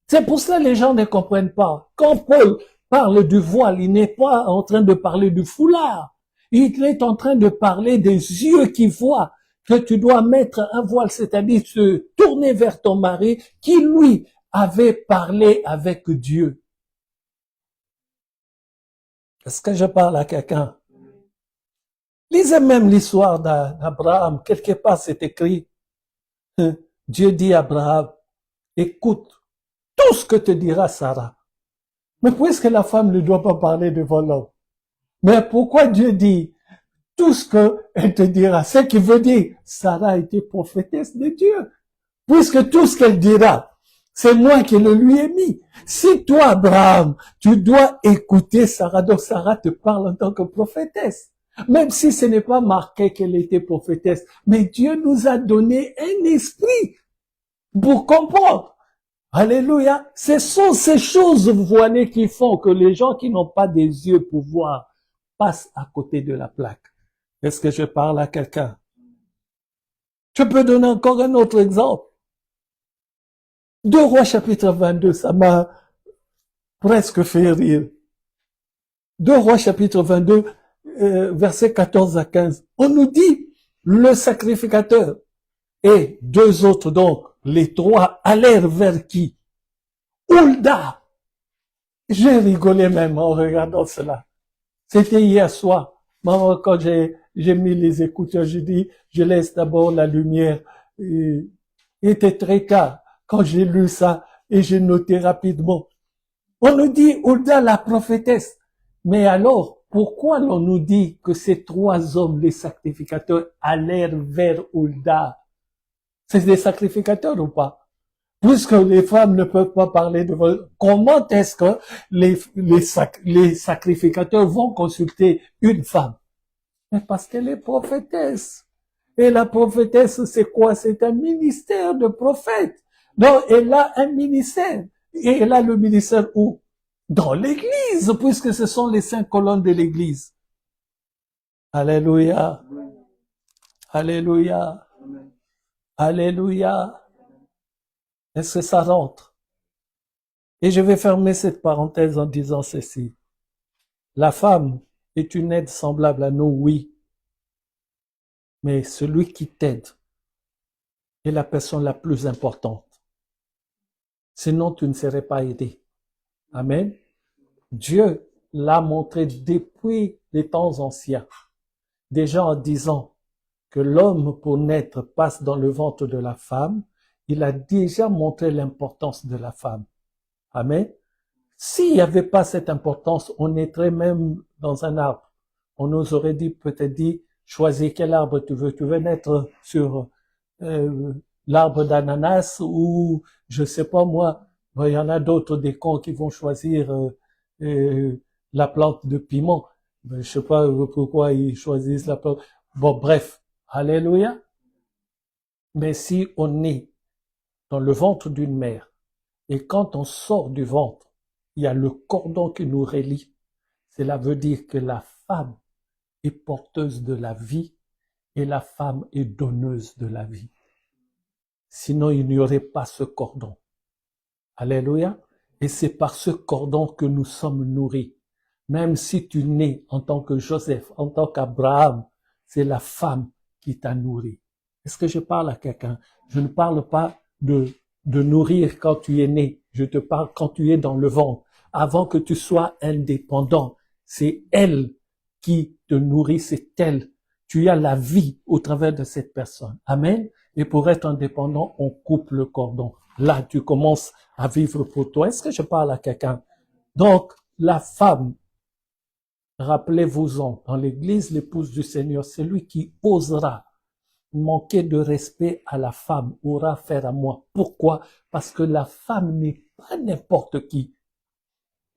C'est pour cela que les gens ne comprennent pas. Quand Paul parle du voile, il n'est pas en train de parler du foulard. Il est en train de parler des yeux qui voient, que tu dois mettre un voile, c'est-à-dire se tourner vers ton mari qui, lui, avait parlé avec Dieu. Est-ce que je parle à quelqu'un? Lisez même l'histoire d'Abraham. Quelque part, c'est écrit. Dieu dit à Abraham, écoute tout ce que te dira Sarah. Mais puisque la femme ne doit pas parler devant l'homme, mais pourquoi Dieu dit tout ce qu'elle te dira? Ce qui veut dire, Sarah était prophétesse de Dieu. Puisque tout ce qu'elle dira, c'est moi qui le lui ai mis. Si toi, Abraham, tu dois écouter Sarah, donc Sarah te parle en tant que prophétesse. Même si ce n'est pas marqué qu'elle était prophétesse. Mais Dieu nous a donné un esprit pour comprendre. Alléluia. Ce sont ces choses voilées qui font que les gens qui n'ont pas des yeux pour voir passent à côté de la plaque. Est-ce que je parle à quelqu'un? Je peux donner encore un autre exemple. 2 Rois chapitre 22, ça m'a presque fait rire. 2 Rois chapitre 22, versets 14 à 15. On nous dit, le sacrificateur et 2 autres donc, les 3 allèrent vers qui? Hulda. J'ai rigolé même en regardant cela. C'était hier soir. Moi, quand j'ai mis les écouteurs, j'ai dit, je laisse d'abord la lumière. Il était très tard quand j'ai lu ça et j'ai noté rapidement. On nous dit Hulda la prophétesse. Mais alors, pourquoi l'on nous dit que ces 3 hommes, les sacrificateurs, allèrent vers Hulda? C'est des sacrificateurs ou pas? Puisque les femmes ne peuvent pas parler devant, comment est-ce que les sacrificateurs vont consulter une femme? Mais parce qu'elle est prophétesse. Et la prophétesse, c'est quoi? C'est un ministère de prophète. Donc, elle a un ministère. Et elle a le ministère où? Dans l'église, puisque ce sont les 5 colonnes de l'église. Alléluia. Alléluia. Alléluia. Est-ce que ça rentre? Et je vais fermer cette parenthèse en disant ceci. La femme est une aide semblable à nous, oui. Mais celui qui t'aide est la personne la plus importante. Sinon, tu ne serais pas aidé. Amen. Dieu l'a montré depuis les temps anciens. Déjà en disant que l'homme pour naître passe dans le ventre de la femme, il a déjà montré l'importance de la femme. Amen. S'il n'y avait pas cette importance, on naîtrait même dans un arbre. On nous aurait dit, peut-être dit, choisis quel arbre tu veux. Tu veux naître sur l'arbre d'ananas ou, je sais pas moi, il y en a d'autres des cons qui vont choisir la plante de piment. Je sais pas pourquoi ils choisissent la plante. Bon, bref. Alléluia. Mais si on est dans le ventre d'une mère, et quand on sort du ventre, il y a le cordon qui nous relie. Cela veut dire que la femme est porteuse de la vie et la femme est donneuse de la vie. Sinon, il n'y aurait pas ce cordon. Alléluia. Et c'est par ce cordon que nous sommes nourris. Même si tu nais en tant que Joseph, en tant qu'Abraham, c'est la femme qui t'a nourri. Est-ce que je parle à quelqu'un? Je ne parle pas de nourrir quand tu es né. Je te parle quand tu es dans le ventre. Avant que tu sois indépendant, c'est elle qui te nourrit, c'est elle. tu as la vie au travers de cette personne. Amen. Et pour être indépendant, on coupe le cordon. Là, tu commences à vivre pour toi. Est-ce que je parle à quelqu'un? Donc, la femme, rappelez-vous-en, dans l'église, l'épouse du Seigneur, celui qui osera manquer de respect à la femme aura affaire à moi. Pourquoi? Parce que la femme n'est pas n'importe qui.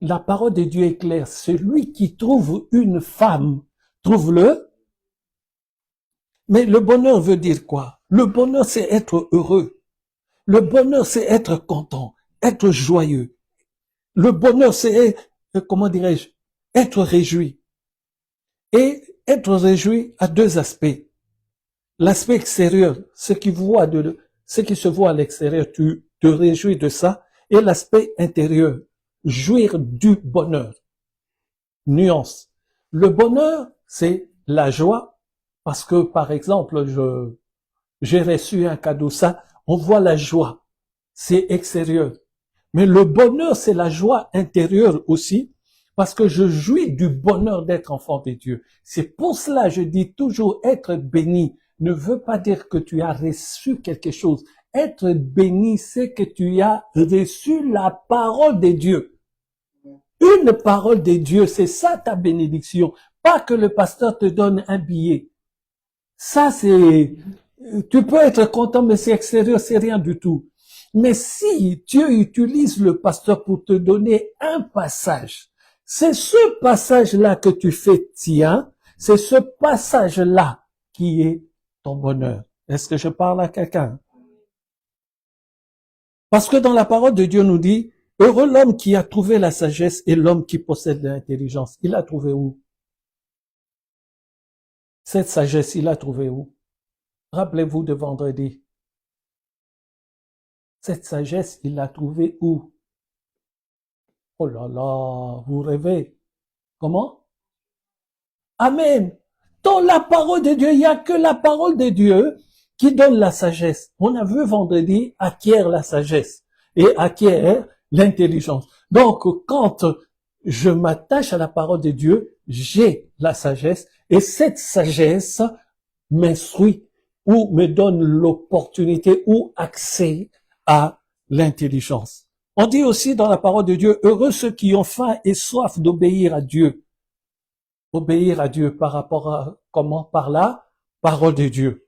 La parole de Dieu est claire. Celui qui trouve une femme, trouve-le. Mais le bonheur veut dire quoi? Le bonheur, c'est être heureux. Le bonheur, c'est être content, être joyeux. Le bonheur, c'est, comment dirais-je, être réjoui. Et être réjoui a deux aspects. L'aspect extérieur, ce qui se voit à l'extérieur, tu te réjouis de ça. Et l'aspect intérieur, jouir du bonheur. Nuance. Le bonheur, c'est la joie, parce que, par exemple, j'ai reçu un cadeau, ça, on voit la joie. C'est extérieur. Mais le bonheur, c'est la joie intérieure aussi, parce que je jouis du bonheur d'être enfant de Dieu. C'est pour cela, je dis toujours, être béni ne veut pas dire que tu as reçu quelque chose. Être béni, c'est que tu as reçu la parole de Dieu. Une parole de Dieu, c'est ça ta bénédiction. Pas que le pasteur te donne un billet. Ça, tu peux être content, mais c'est extérieur, c'est rien du tout. Mais si Dieu utilise le pasteur pour te donner un passage, c'est ce passage-là que tu fais tien, c'est ce passage-là qui est ton bonheur. Est-ce que je parle à quelqu'un? Parce que dans la parole de Dieu nous dit, heureux l'homme qui a trouvé la sagesse et l'homme qui possède l'intelligence. Il l'a trouvé où? Cette sagesse, il l'a trouvé où? Rappelez-vous de vendredi. Cette sagesse, il l'a trouvée où? Oh là là, vous rêvez. Comment? Amen. Dans la parole de Dieu, il n'y a que la parole de Dieu qui donne la sagesse. On a vu vendredi, acquiert la sagesse et acquiert l'intelligence. Donc, quand je m'attache à la parole de Dieu, j'ai la sagesse et cette sagesse m'instruit ou me donne l'opportunité ou accès à l'intelligence. On dit aussi dans la parole de Dieu, heureux ceux qui ont faim et soif d'obéir à Dieu. Obéir à Dieu par rapport à comment? Par la parole de Dieu.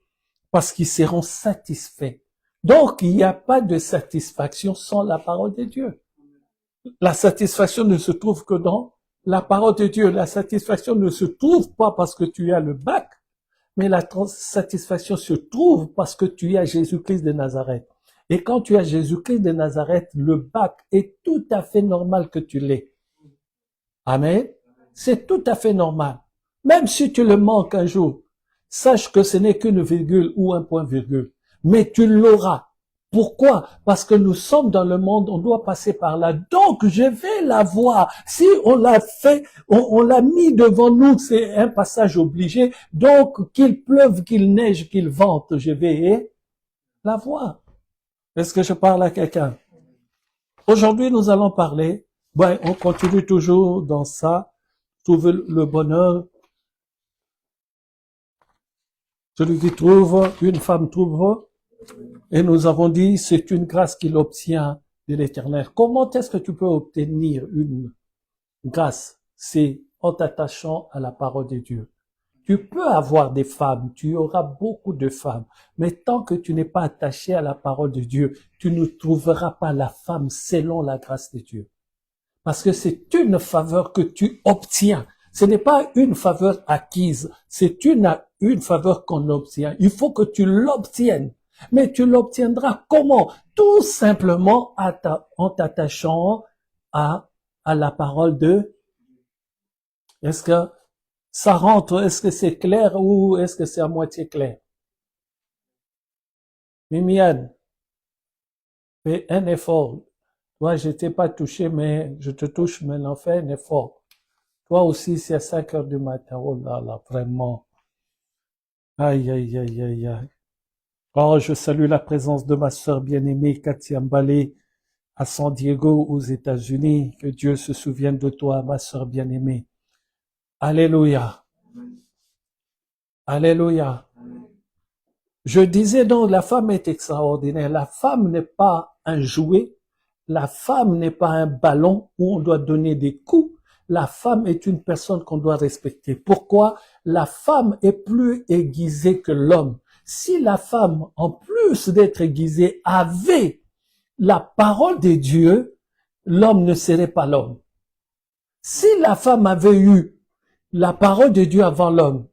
Parce qu'ils seront satisfaits. Donc, il n'y a pas de satisfaction sans la parole de Dieu. La satisfaction ne se trouve que dans la parole de Dieu. La satisfaction ne se trouve pas parce que tu as le bac, mais la satisfaction se trouve parce que tu as Jésus-Christ de Nazareth. Et quand tu as Jésus-Christ de Nazareth, le bac est tout à fait normal que tu l'aies. Amen. C'est tout à fait normal. Même si tu le manques un jour, sache que ce n'est qu'une virgule ou un point virgule. Mais tu l'auras. Pourquoi? Parce que nous sommes dans le monde, on doit passer par là. Donc, je vais la voir. Si on l'a fait, on l'a mis devant nous, c'est un passage obligé. Donc, qu'il pleuve, qu'il neige, qu'il vente, je vais la voir. Est-ce que je parle à quelqu'un? Aujourd'hui, nous allons parler, on continue toujours dans ça, trouver le bonheur. Celui qui trouve, une femme trouve, et nous avons dit, c'est une grâce qu'il obtient de l'Éternel. Comment est-ce que tu peux obtenir une grâce? C'est en t'attachant à la parole de Dieu. Tu peux avoir des femmes, tu auras beaucoup de femmes, mais tant que tu n'es pas attaché à la parole de Dieu, tu ne trouveras pas la femme selon la grâce de Dieu. Parce que c'est une faveur que tu obtiens. Ce n'est pas une faveur acquise, c'est une faveur qu'on obtient. Il faut que tu l'obtiennes. Mais tu l'obtiendras comment? Tout simplement en t'attachant à la parole de... Est-ce que ça rentre? Est-ce que c'est clair ou est-ce que c'est à moitié clair? Mimiane, fais un effort. Toi, je t'ai pas touché, mais je te touche maintenant. Fais un effort. Toi aussi, c'est à 5 heures du matin. Oh là là, vraiment. Aïe, aïe, aïe, aïe, aïe. Oh, je salue la présence de ma sœur bien-aimée, Katia Mbalé, à San Diego, aux États-Unis. Que Dieu se souvienne de toi, ma sœur bien-aimée. Alléluia. Alléluia. Je disais donc, la femme est extraordinaire. La femme n'est pas un jouet. La femme n'est pas un ballon où on doit donner des coups. La femme est une personne qu'on doit respecter. Pourquoi? La femme est plus aiguisée que l'homme. Si la femme, en plus d'être aiguisée, avait la parole de Dieu, l'homme ne serait pas l'homme. Si la femme avait eu la parole de Dieu avant l'homme,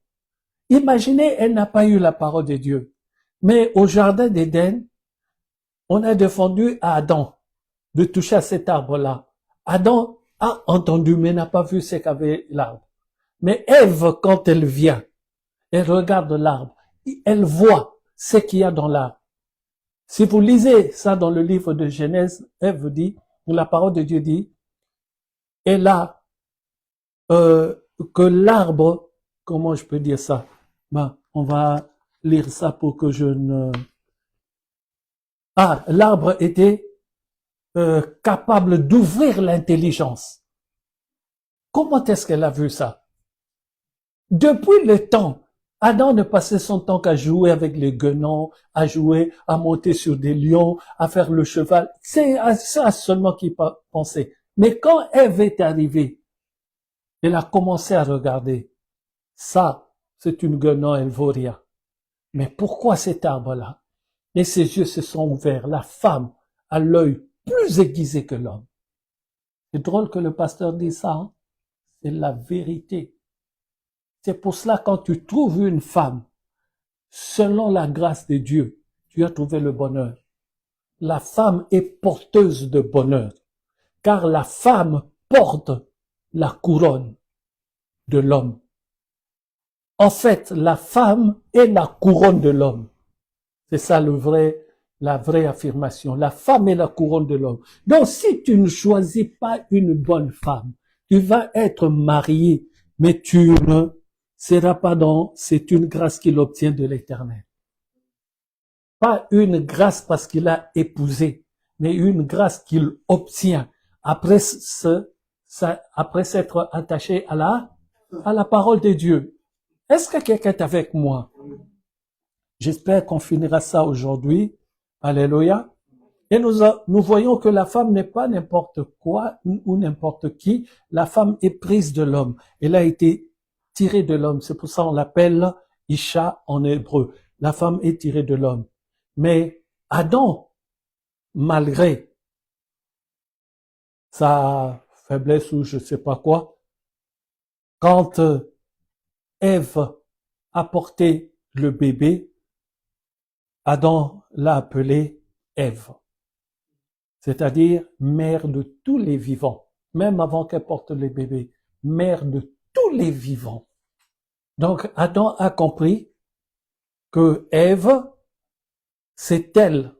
imaginez, elle n'a pas eu la parole de Dieu. Mais au jardin d'Éden, on a défendu à Adam de toucher à cet arbre-là. Adam a entendu, mais n'a pas vu ce qu'avait l'arbre. Mais Ève, quand elle vient, elle regarde l'arbre, elle voit ce qu'il y a dans l'arbre. Si vous lisez ça dans le livre de Genèse, Ève dit, la parole de Dieu dit, et là, que l'arbre, comment je peux dire ça? Ben, on va lire ça pour que je ne... Ah, l'arbre était capable d'ouvrir l'intelligence. Comment est-ce qu'elle a vu ça? Depuis le temps, Adam ne passait son temps qu'à jouer avec les guenons, à jouer, à monter sur des lions, à faire le cheval. C'est à ça seulement qu'il pensait. Mais quand Ève est arrivée, elle a commencé à regarder. Ça, c'est une guenon, elle vaut rien. Mais pourquoi cet arbre-là? Et ses yeux se sont ouverts. La femme a l'œil plus aiguisé que l'homme. C'est drôle que le pasteur dise ça, hein? C'est la vérité. C'est pour cela, quand tu trouves une femme, selon la grâce de Dieu, tu as trouvé le bonheur. La femme est porteuse de bonheur, car la femme porte la couronne de l'homme. En fait, la femme est la couronne de l'homme. C'est ça la vraie affirmation. La femme est la couronne de l'homme. Donc, si tu ne choisis pas une bonne femme, tu vas être marié, mais tu ne seras pas c'est une grâce qu'il obtient de l'Éternel. Pas une grâce parce qu'il a épousé, mais une grâce qu'il obtient après s'être attaché à la parole de Dieu. Est-ce que quelqu'un est avec moi? J'espère qu'on finira ça aujourd'hui. Alléluia. Et nous voyons que la femme n'est pas n'importe quoi ou n'importe qui. La femme est prise de l'homme. Elle a été tirée de l'homme. C'est pour ça qu'on l'appelle Isha en hébreu. La femme est tirée de l'homme. Mais Adam, malgré sa faiblesse ou je sais pas quoi, quand Ève a porté le bébé, Adam l'a appelé Ève, c'est-à-dire mère de tous les vivants, même avant qu'elle porte le bébé, mère de tous les vivants. Donc Adam a compris que Ève, c'est elle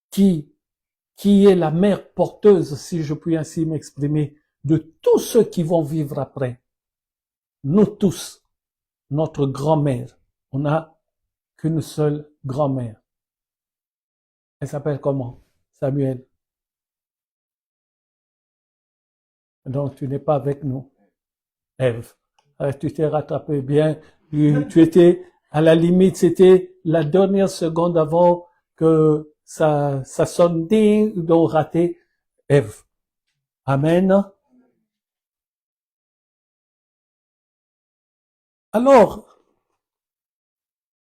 qui est la mère porteuse, si je puis ainsi m'exprimer, de tous ceux qui vont vivre après. Nous tous, notre grand-mère, on n'a qu'une seule grand-mère. Elle s'appelle comment? Samuel. Donc tu n'es pas avec nous, Ève. Tu t'es rattrapé bien. Tu étais à la limite, c'était la dernière seconde avant que ça sonne ding, donc raté. Ève. Amen. Alors,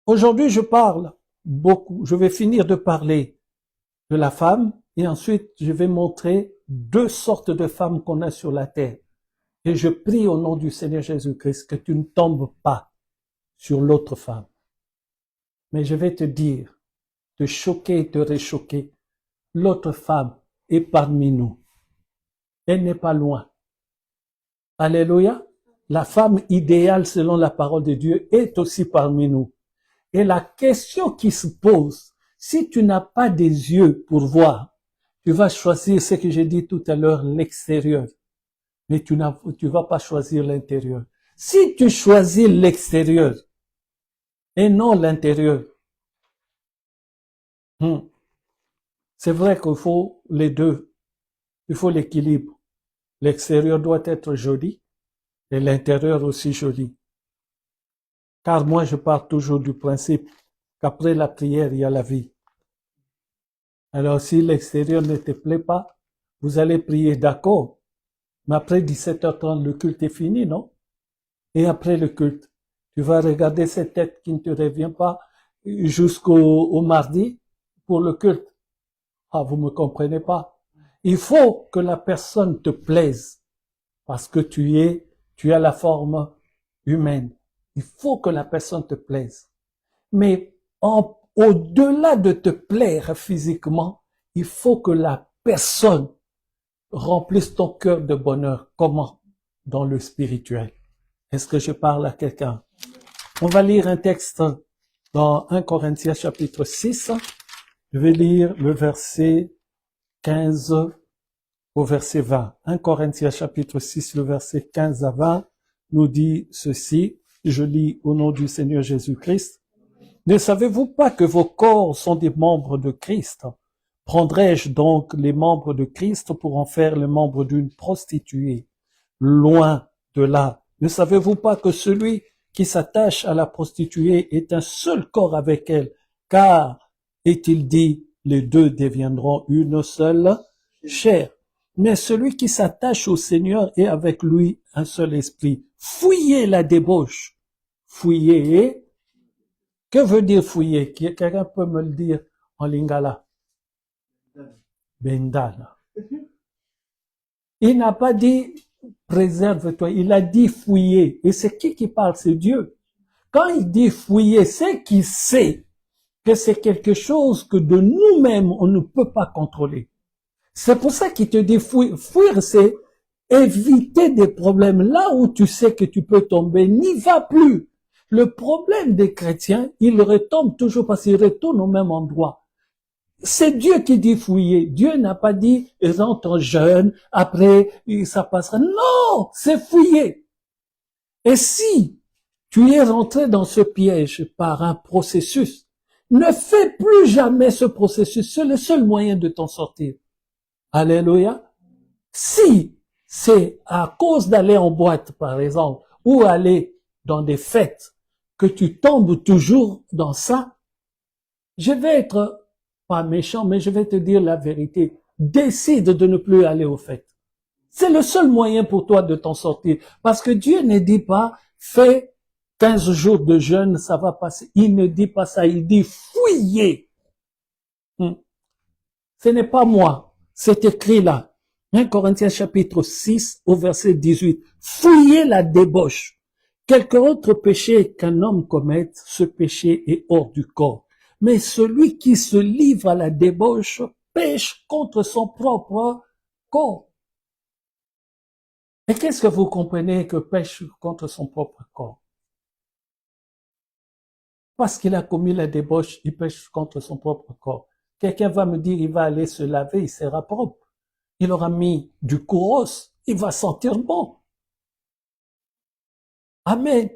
aujourd'hui, je parle beaucoup. Je vais finir de parler de la femme et ensuite, je vais montrer deux sortes de femmes qu'on a sur la terre. Et je prie au nom du Seigneur Jésus-Christ que tu ne tombes pas sur l'autre femme. Mais je vais te dire, te choquer et te réchoquer, l'autre femme est parmi nous. Elle n'est pas loin. Alléluia. La femme idéale selon la parole de Dieu est aussi parmi nous. Et la question qui se pose, si tu n'as pas des yeux pour voir, tu vas choisir ce que j'ai dit tout à l'heure, l'extérieur. Mais tu vas pas choisir l'intérieur. Si tu choisis l'extérieur et non l'intérieur, c'est vrai qu'il faut les deux. Il faut l'équilibre. L'extérieur doit être joli et l'intérieur aussi joli. Car moi, je pars toujours du principe qu'après la prière, il y a la vie. Alors, si l'extérieur ne te plaît pas, vous allez prier, d'accord. Mais après 17h30, le culte est fini, non? Et après le culte, tu vas regarder cette tête qui ne te revient pas jusqu'au mardi pour le culte. Ah, vous me comprenez pas. Il faut que la personne te plaise parce que tu as la forme humaine. Il faut que la personne te plaise. Mais au-delà de te plaire physiquement, il faut que la personne remplisse ton cœur de bonheur. Comment? Dans le spirituel. Est-ce que je parle à quelqu'un? On va lire un texte dans 1 Corinthiens chapitre 6. Je vais lire le verset 15 au verset 20. 1 Corinthiens chapitre 6, le verset 15 à 20 nous dit ceci. Je lis au nom du Seigneur Jésus-Christ. Ne savez-vous pas que vos corps sont des membres de Christ? Prendrais-je donc les membres de Christ pour en faire les membres d'une prostituée? Loin de là. Ne savez-vous pas que celui qui s'attache à la prostituée est un seul corps avec elle? Car, est-il dit, les deux deviendront une seule chair. Mais celui qui s'attache au Seigneur est avec lui un seul esprit. Fouillez la débauche. Fouillez. Que veut dire fouiller? Quelqu'un peut me le dire en lingala? Bendana. Il n'a pas dit préserve-toi, il a dit fouiller. Et c'est qui parle? C'est Dieu. Quand il dit fouiller, c'est qu'il sait que c'est quelque chose que de nous-mêmes, on ne peut pas contrôler. C'est pour ça qu'il te dit fuir. Fuir, c'est éviter des problèmes. Là où tu sais que tu peux tomber, n'y va plus. Le problème des chrétiens, ils retombent toujours parce qu'ils retournent au même endroit. C'est Dieu qui dit fouiller. Dieu n'a pas dit rentre jeune, après ça passera. Non, c'est fouiller. Et si tu es rentré dans ce piège par un processus, ne fais plus jamais ce processus. C'est le seul moyen de t'en sortir. Alléluia. Si c'est à cause d'aller en boîte, par exemple, ou aller dans des fêtes, que tu tombes toujours dans ça, je vais être pas méchant, mais je vais te dire la vérité. Décide de ne plus aller aux fêtes. C'est le seul moyen pour toi de t'en sortir. Parce que Dieu ne dit pas, fais 15 jours de jeûne, ça va passer. Il ne dit pas ça, il dit fouillez. Ce n'est pas moi. C'est écrit là. 1 Corinthiens chapitre 6 au verset 18. Fouillez la débauche. Quelque autre péché qu'un homme commette, ce péché est hors du corps. Mais celui qui se livre à la débauche pêche contre son propre corps. Et qu'est-ce que vous comprenez que pêche contre son propre corps? Parce qu'il a commis la débauche, il pêche contre son propre corps. Quelqu'un va me dire, il va aller se laver, il sera propre. Il aura mis du kouros, il va sentir bon. Amen.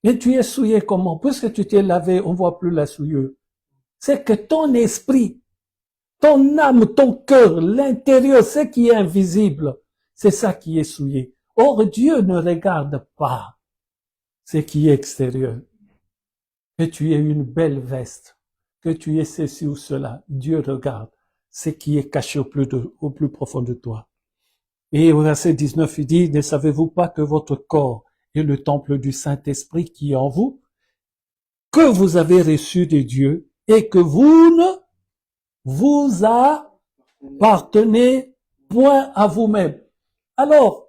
Et tu es souillé comment? Puisque tu t'es lavé, on voit plus la souilleuse. C'est que ton esprit, ton âme, ton cœur, l'intérieur, ce qui est invisible, c'est ça qui est souillé. Or, Dieu ne regarde pas ce qui est extérieur. Que tu aies une belle veste, que tu aies ceci ou cela, Dieu regarde ce qui est caché au plus profond de toi. Et au verset 19, il dit, ne savez-vous pas que votre corps est le temple du Saint-Esprit qui est en vous, que vous avez reçu de Dieu et que vous ne vous appartenez point à vous-même. Alors,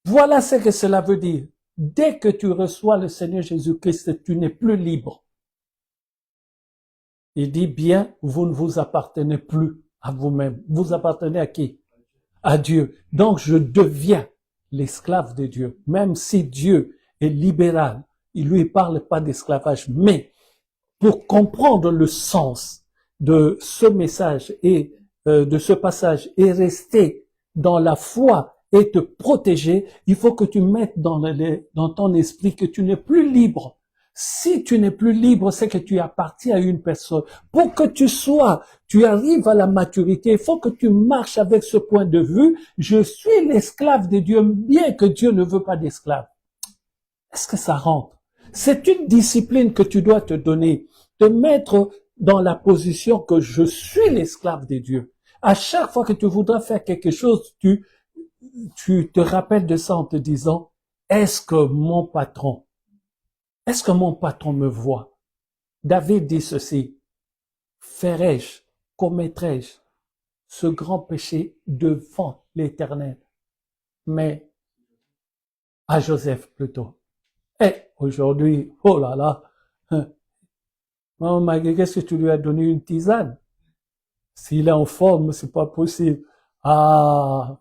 voilà ce que cela veut dire. Dès que tu reçois le Seigneur Jésus-Christ, tu n'es plus libre. Il dit bien, vous ne vous appartenez plus à vous-même. Vous appartenez à qui? À Dieu. Donc, je deviens l'esclave de Dieu. Même si Dieu est libéral, il lui parle pas d'esclavage. Mais, pour comprendre le sens de ce message et de ce passage et rester dans la foi et te protéger, il faut que tu mettes dans ton esprit que tu n'es plus libre. Si tu n'es plus libre, c'est que tu appartiens à une personne. Pour que tu arrives à la maturité, il faut que tu marches avec ce point de vue. Je suis l'esclave de Dieu, bien que Dieu ne veut pas d'esclave. Est-ce que ça rentre? C'est une discipline que tu dois te donner, te mettre dans la position que je suis l'esclave de Dieu. À chaque fois que tu voudras faire quelque chose, tu te rappelles de ça en te disant, est-ce que mon patron me voit? David dit ceci, ferai-je, commettrai-je ce grand péché devant l'Éternel? Mais à Joseph plutôt. Et aujourd'hui, oh là là, maman Maggie, qu'est-ce que tu lui as donné une tisane? S'il est en forme, c'est pas possible. Ah,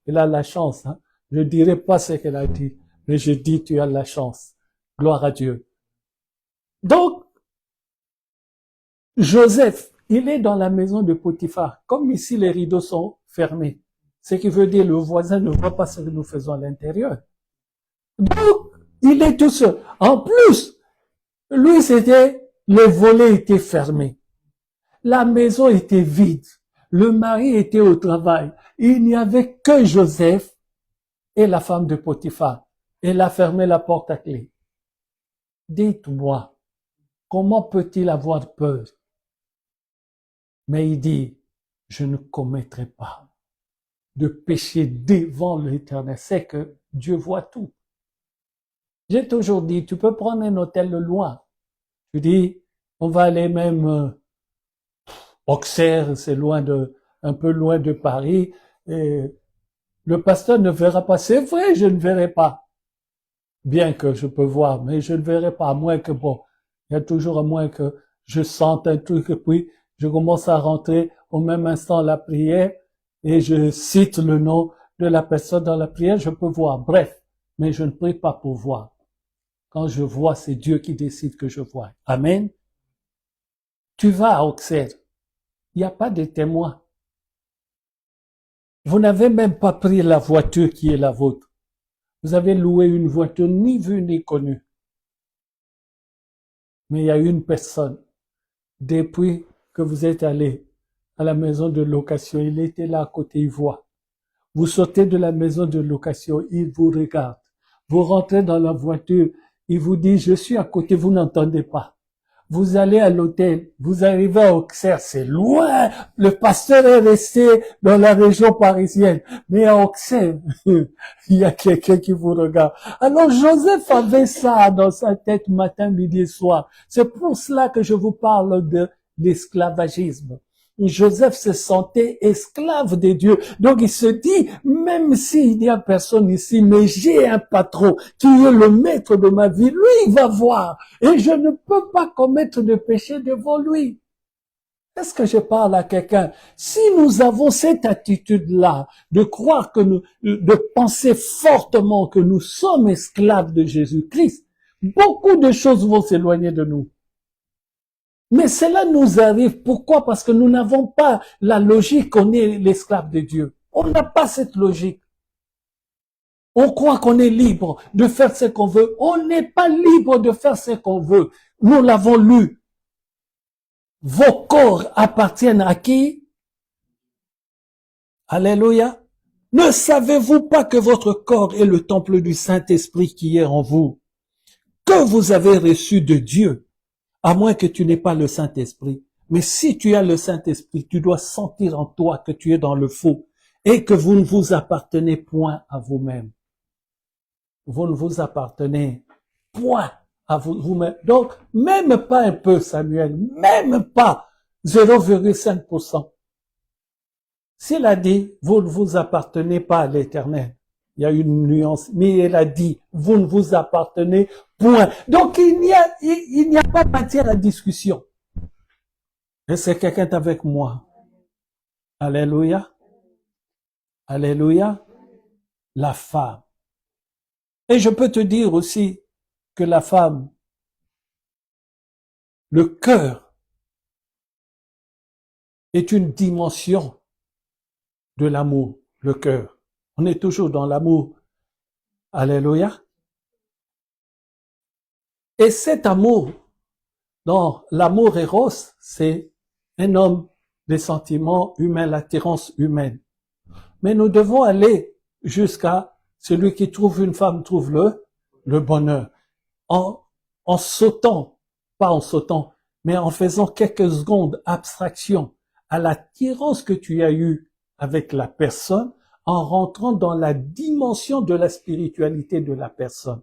il a la chance. Hein? Je dirai pas ce qu'elle a dit, mais je dis tu as la chance. Gloire à Dieu. Donc, Joseph, il est dans la maison de Potiphar. Comme ici, les rideaux sont fermés. Ce qui veut dire le voisin ne voit pas ce que nous faisons à l'intérieur. Donc, il est tout seul. En plus, lui, les volets étaient fermés. La maison était vide. Le mari était au travail. Il n'y avait que Joseph et la femme de Potiphar. Elle a fermé la porte à clé. Dites-moi, comment peut-il avoir peur? Mais il dit, je ne commettrai pas de péché devant l'Éternel. C'est que Dieu voit tout. J'ai toujours dit, tu peux prendre un hôtel de loin. Tu dis, on va aller même Auxerre, c'est un peu loin de Paris. Et le pasteur ne verra pas. C'est vrai, je ne verrai pas. Bien que je peux voir, mais je ne verrai pas, à moins que il y a toujours à moins que je sente un truc et puis je commence à rentrer au même instant la prière et je cite le nom de la personne dans la prière, je peux voir. Bref, mais je ne prie pas pour voir. Quand je vois, c'est Dieu qui décide que je vois. Amen. Tu vas à Auxerre. Il n'y a pas de témoin. Vous n'avez même pas pris la voiture qui est la vôtre. Vous avez loué une voiture ni vue ni connue. Mais il y a une personne, depuis que vous êtes allé à la maison de location, il était là à côté, il voit. Vous sortez de la maison de location, il vous regarde. Vous rentrez dans la voiture, il vous dit, je suis à côté, vous n'entendez pas. Vous allez à l'hôtel, vous arrivez à Auxerre, c'est loin. Le pasteur est resté dans la région parisienne. Mais à Auxerre, il y a quelqu'un qui vous regarde. Alors Joseph avait ça dans sa tête matin, midi et soir. C'est pour cela que je vous parle de l'esclavagisme. Joseph se sentait esclave de Dieu. Donc il se dit, même s'il n'y a personne ici, mais j'ai un patron qui est le maître de ma vie, lui il va voir. Et je ne peux pas commettre de péché devant lui. Est-ce que je parle à quelqu'un? Si nous avons cette attitude-là, de croire de penser fortement que nous sommes esclaves de Jésus-Christ, beaucoup de choses vont s'éloigner de nous. Mais cela nous arrive. Pourquoi? Parce que nous n'avons pas la logique qu'on est l'esclave de Dieu. On n'a pas cette logique. On croit qu'on est libre de faire ce qu'on veut. On n'est pas libre de faire ce qu'on veut. Nous l'avons lu. Vos corps appartiennent à qui? Alléluia. Ne savez-vous pas que votre corps est le temple du Saint-Esprit qui est en vous, que vous avez reçu de Dieu? À moins que tu n'aies pas le Saint-Esprit. Mais si tu as le Saint-Esprit, tu dois sentir en toi que tu es dans le faux et que vous ne vous appartenez point à vous-même. Vous ne vous appartenez point à vous-même. Donc, même pas un peu, Samuel, même pas 0,5%. S'il a dit, vous ne vous appartenez pas à l'Éternel, il y a une nuance, mais il a dit, vous ne vous appartenez point. Donc il n'y a pas matière à discussion. Est-ce que quelqu'un est avec moi? Alléluia. Alléluia. La femme. Et je peux te dire aussi que la femme, le cœur, est une dimension de l'amour, le cœur. On est toujours dans l'amour. Alléluia. Et cet amour, dans l'amour éros, c'est un homme, des sentiments humains, l'attirance humaine. Mais nous devons aller jusqu'à celui qui trouve une femme trouve le bonheur. en sautant, pas en sautant, mais en faisant quelques secondes abstraction à l'attirance que tu as eue avec la personne, en rentrant dans la dimension de la spiritualité de la personne.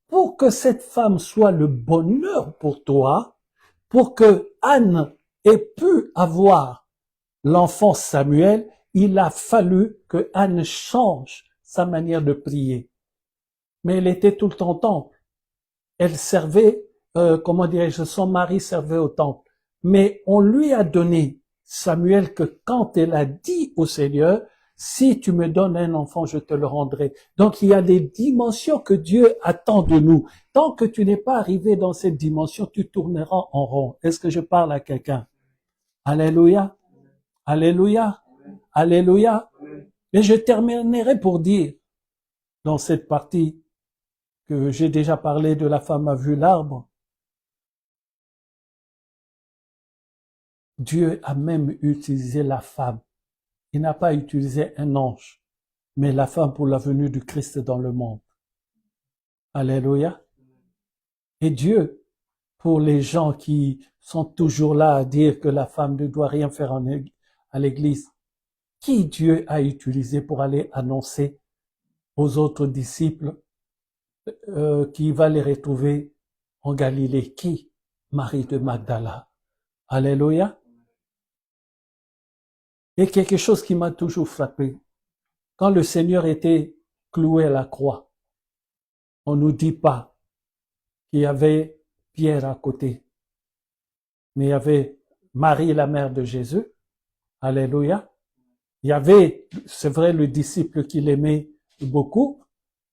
Pour que cette femme soit le bonheur pour toi, pour que Anne ait pu avoir l'enfant Samuel, il a fallu que Anne change sa manière de prier. Mais elle était tout le temps au temple. Elle servait, comment dirais-je, son mari servait au temple. Mais on lui a donné Samuel que quand elle a dit au Seigneur, si tu me donnes un enfant, je te le rendrai. Donc il y a des dimensions que Dieu attend de nous. Tant que tu n'es pas arrivé dans cette dimension, tu tourneras en rond. Est-ce que je parle à quelqu'un? Alléluia. Alléluia. Alléluia. Et je terminerai pour dire, dans cette partie, que j'ai déjà parlé de la femme a vu l'arbre. Dieu a même utilisé la femme. Il n'a pas utilisé un ange, mais la femme pour la venue du Christ dans le monde. Alléluia. Et Dieu, pour les gens qui sont toujours là à dire que la femme ne doit rien faire à l'église, qui Dieu a utilisé pour aller annoncer aux autres disciples qui va les retrouver en Galilée? Qui? Marie de Magdala. Alléluia. Et quelque chose qui m'a toujours frappé. Quand le Seigneur était cloué à la croix, on nous dit pas qu'il y avait Pierre à côté, mais il y avait Marie, la mère de Jésus. Alléluia. Il y avait, c'est vrai, le disciple qu'il aimait beaucoup,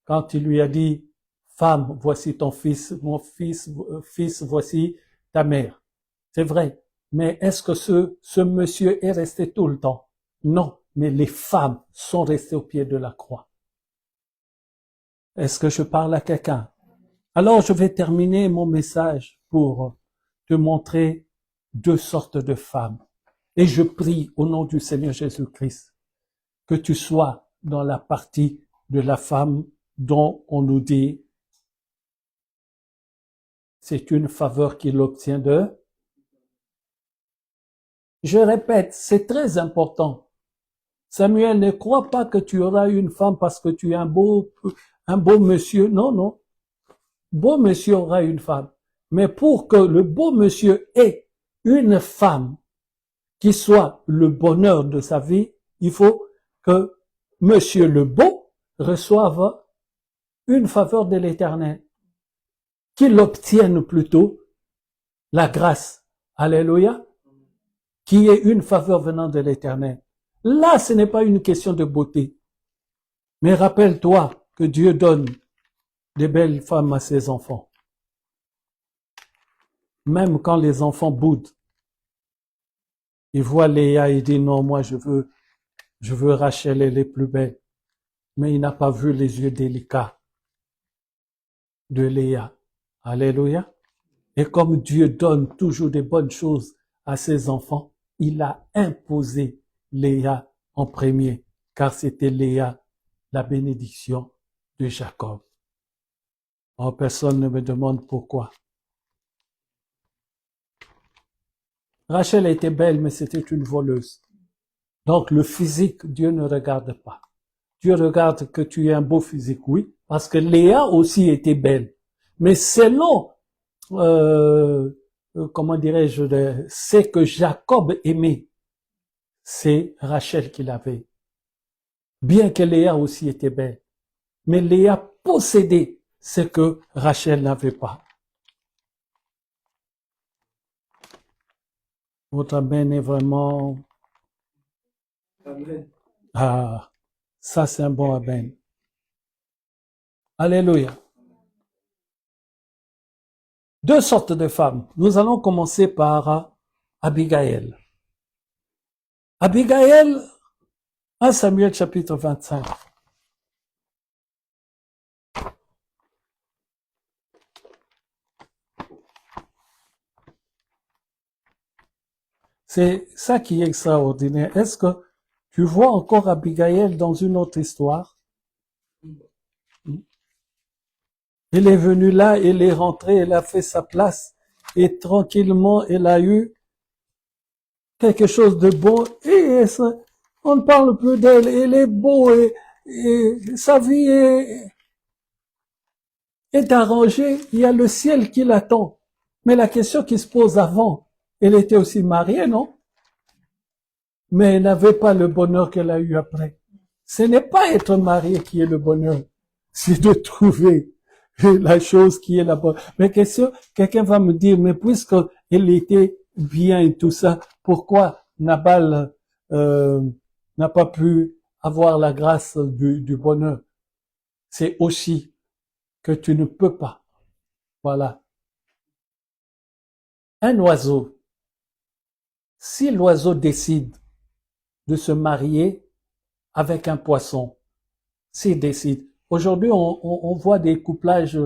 quand il lui a dit, femme, voici ton fils, mon fils, voici ta mère. C'est vrai. Mais est-ce que ce monsieur est resté tout le temps? Non. Mais les femmes sont restées au pied de la croix. Est-ce que je parle à quelqu'un? Alors, je vais terminer mon message pour te montrer deux sortes de femmes. Et je prie au nom du Seigneur Jésus-Christ que tu sois dans la partie de la femme dont on nous dit c'est une faveur qu'il obtient de. Je répète, c'est très important. Samuel, ne crois pas que tu auras une femme parce que tu es un beau monsieur. Non, non. Beau monsieur aura une femme. Mais pour que le beau monsieur ait une femme qui soit le bonheur de sa vie, il faut que monsieur le beau reçoive une faveur de l'Éternel. Qu'il obtienne plutôt la grâce. Alléluia. Qui est une faveur venant de l'Éternel. Là, ce n'est pas une question de beauté. Mais rappelle-toi que Dieu donne des belles femmes à ses enfants. Même quand les enfants boudent, ils voient Léa et disent non, moi je veux Rachel, elle est plus belle. Mais il n'a pas vu les yeux délicats de Léa. Alléluia. Et comme Dieu donne toujours des bonnes choses à ses enfants, il a imposé Léa en premier, car c'était Léa, la bénédiction de Jacob. Oh, personne ne me demande pourquoi. Rachel était belle, mais c'était une voleuse. Donc le physique, Dieu ne regarde pas. Dieu regarde que tu aies un beau physique, oui, parce que Léa aussi était belle. Mais selon, comment dirais-je, c'est que Jacob aimait, c'est Rachel qu'il avait. Bien que Léa aussi était belle. Mais Léa possédait ce que Rachel n'avait pas. Votre amen est vraiment... Amen. Ah, ça c'est un bon amen. Alléluia. Deux sortes de femmes. Nous allons commencer par Abigail. Abigail, 1 Samuel chapitre 25. C'est ça qui est extraordinaire. Est-ce que tu vois encore Abigail dans une autre histoire? Elle est venue là, elle est rentrée, elle a fait sa place et tranquillement, elle a eu quelque chose de bon et ça, on ne parle plus d'elle, elle est beau et sa vie est arrangée, il y a le ciel qui l'attend. Mais la question qui se pose avant, elle était aussi mariée, non? Mais elle n'avait pas le bonheur qu'elle a eu après. Ce n'est pas être marié qui est le bonheur, c'est de trouver la chose qui est la bonne. Mais quelqu'un va me dire, mais puisque elle était bien et tout ça, pourquoi Nabal n'a pas pu avoir la grâce du bonheur? C'est aussi que tu ne peux pas. Voilà. Un oiseau, si l'oiseau décide de se marier avec un poisson, s'il décide. Aujourd'hui, on voit des couplages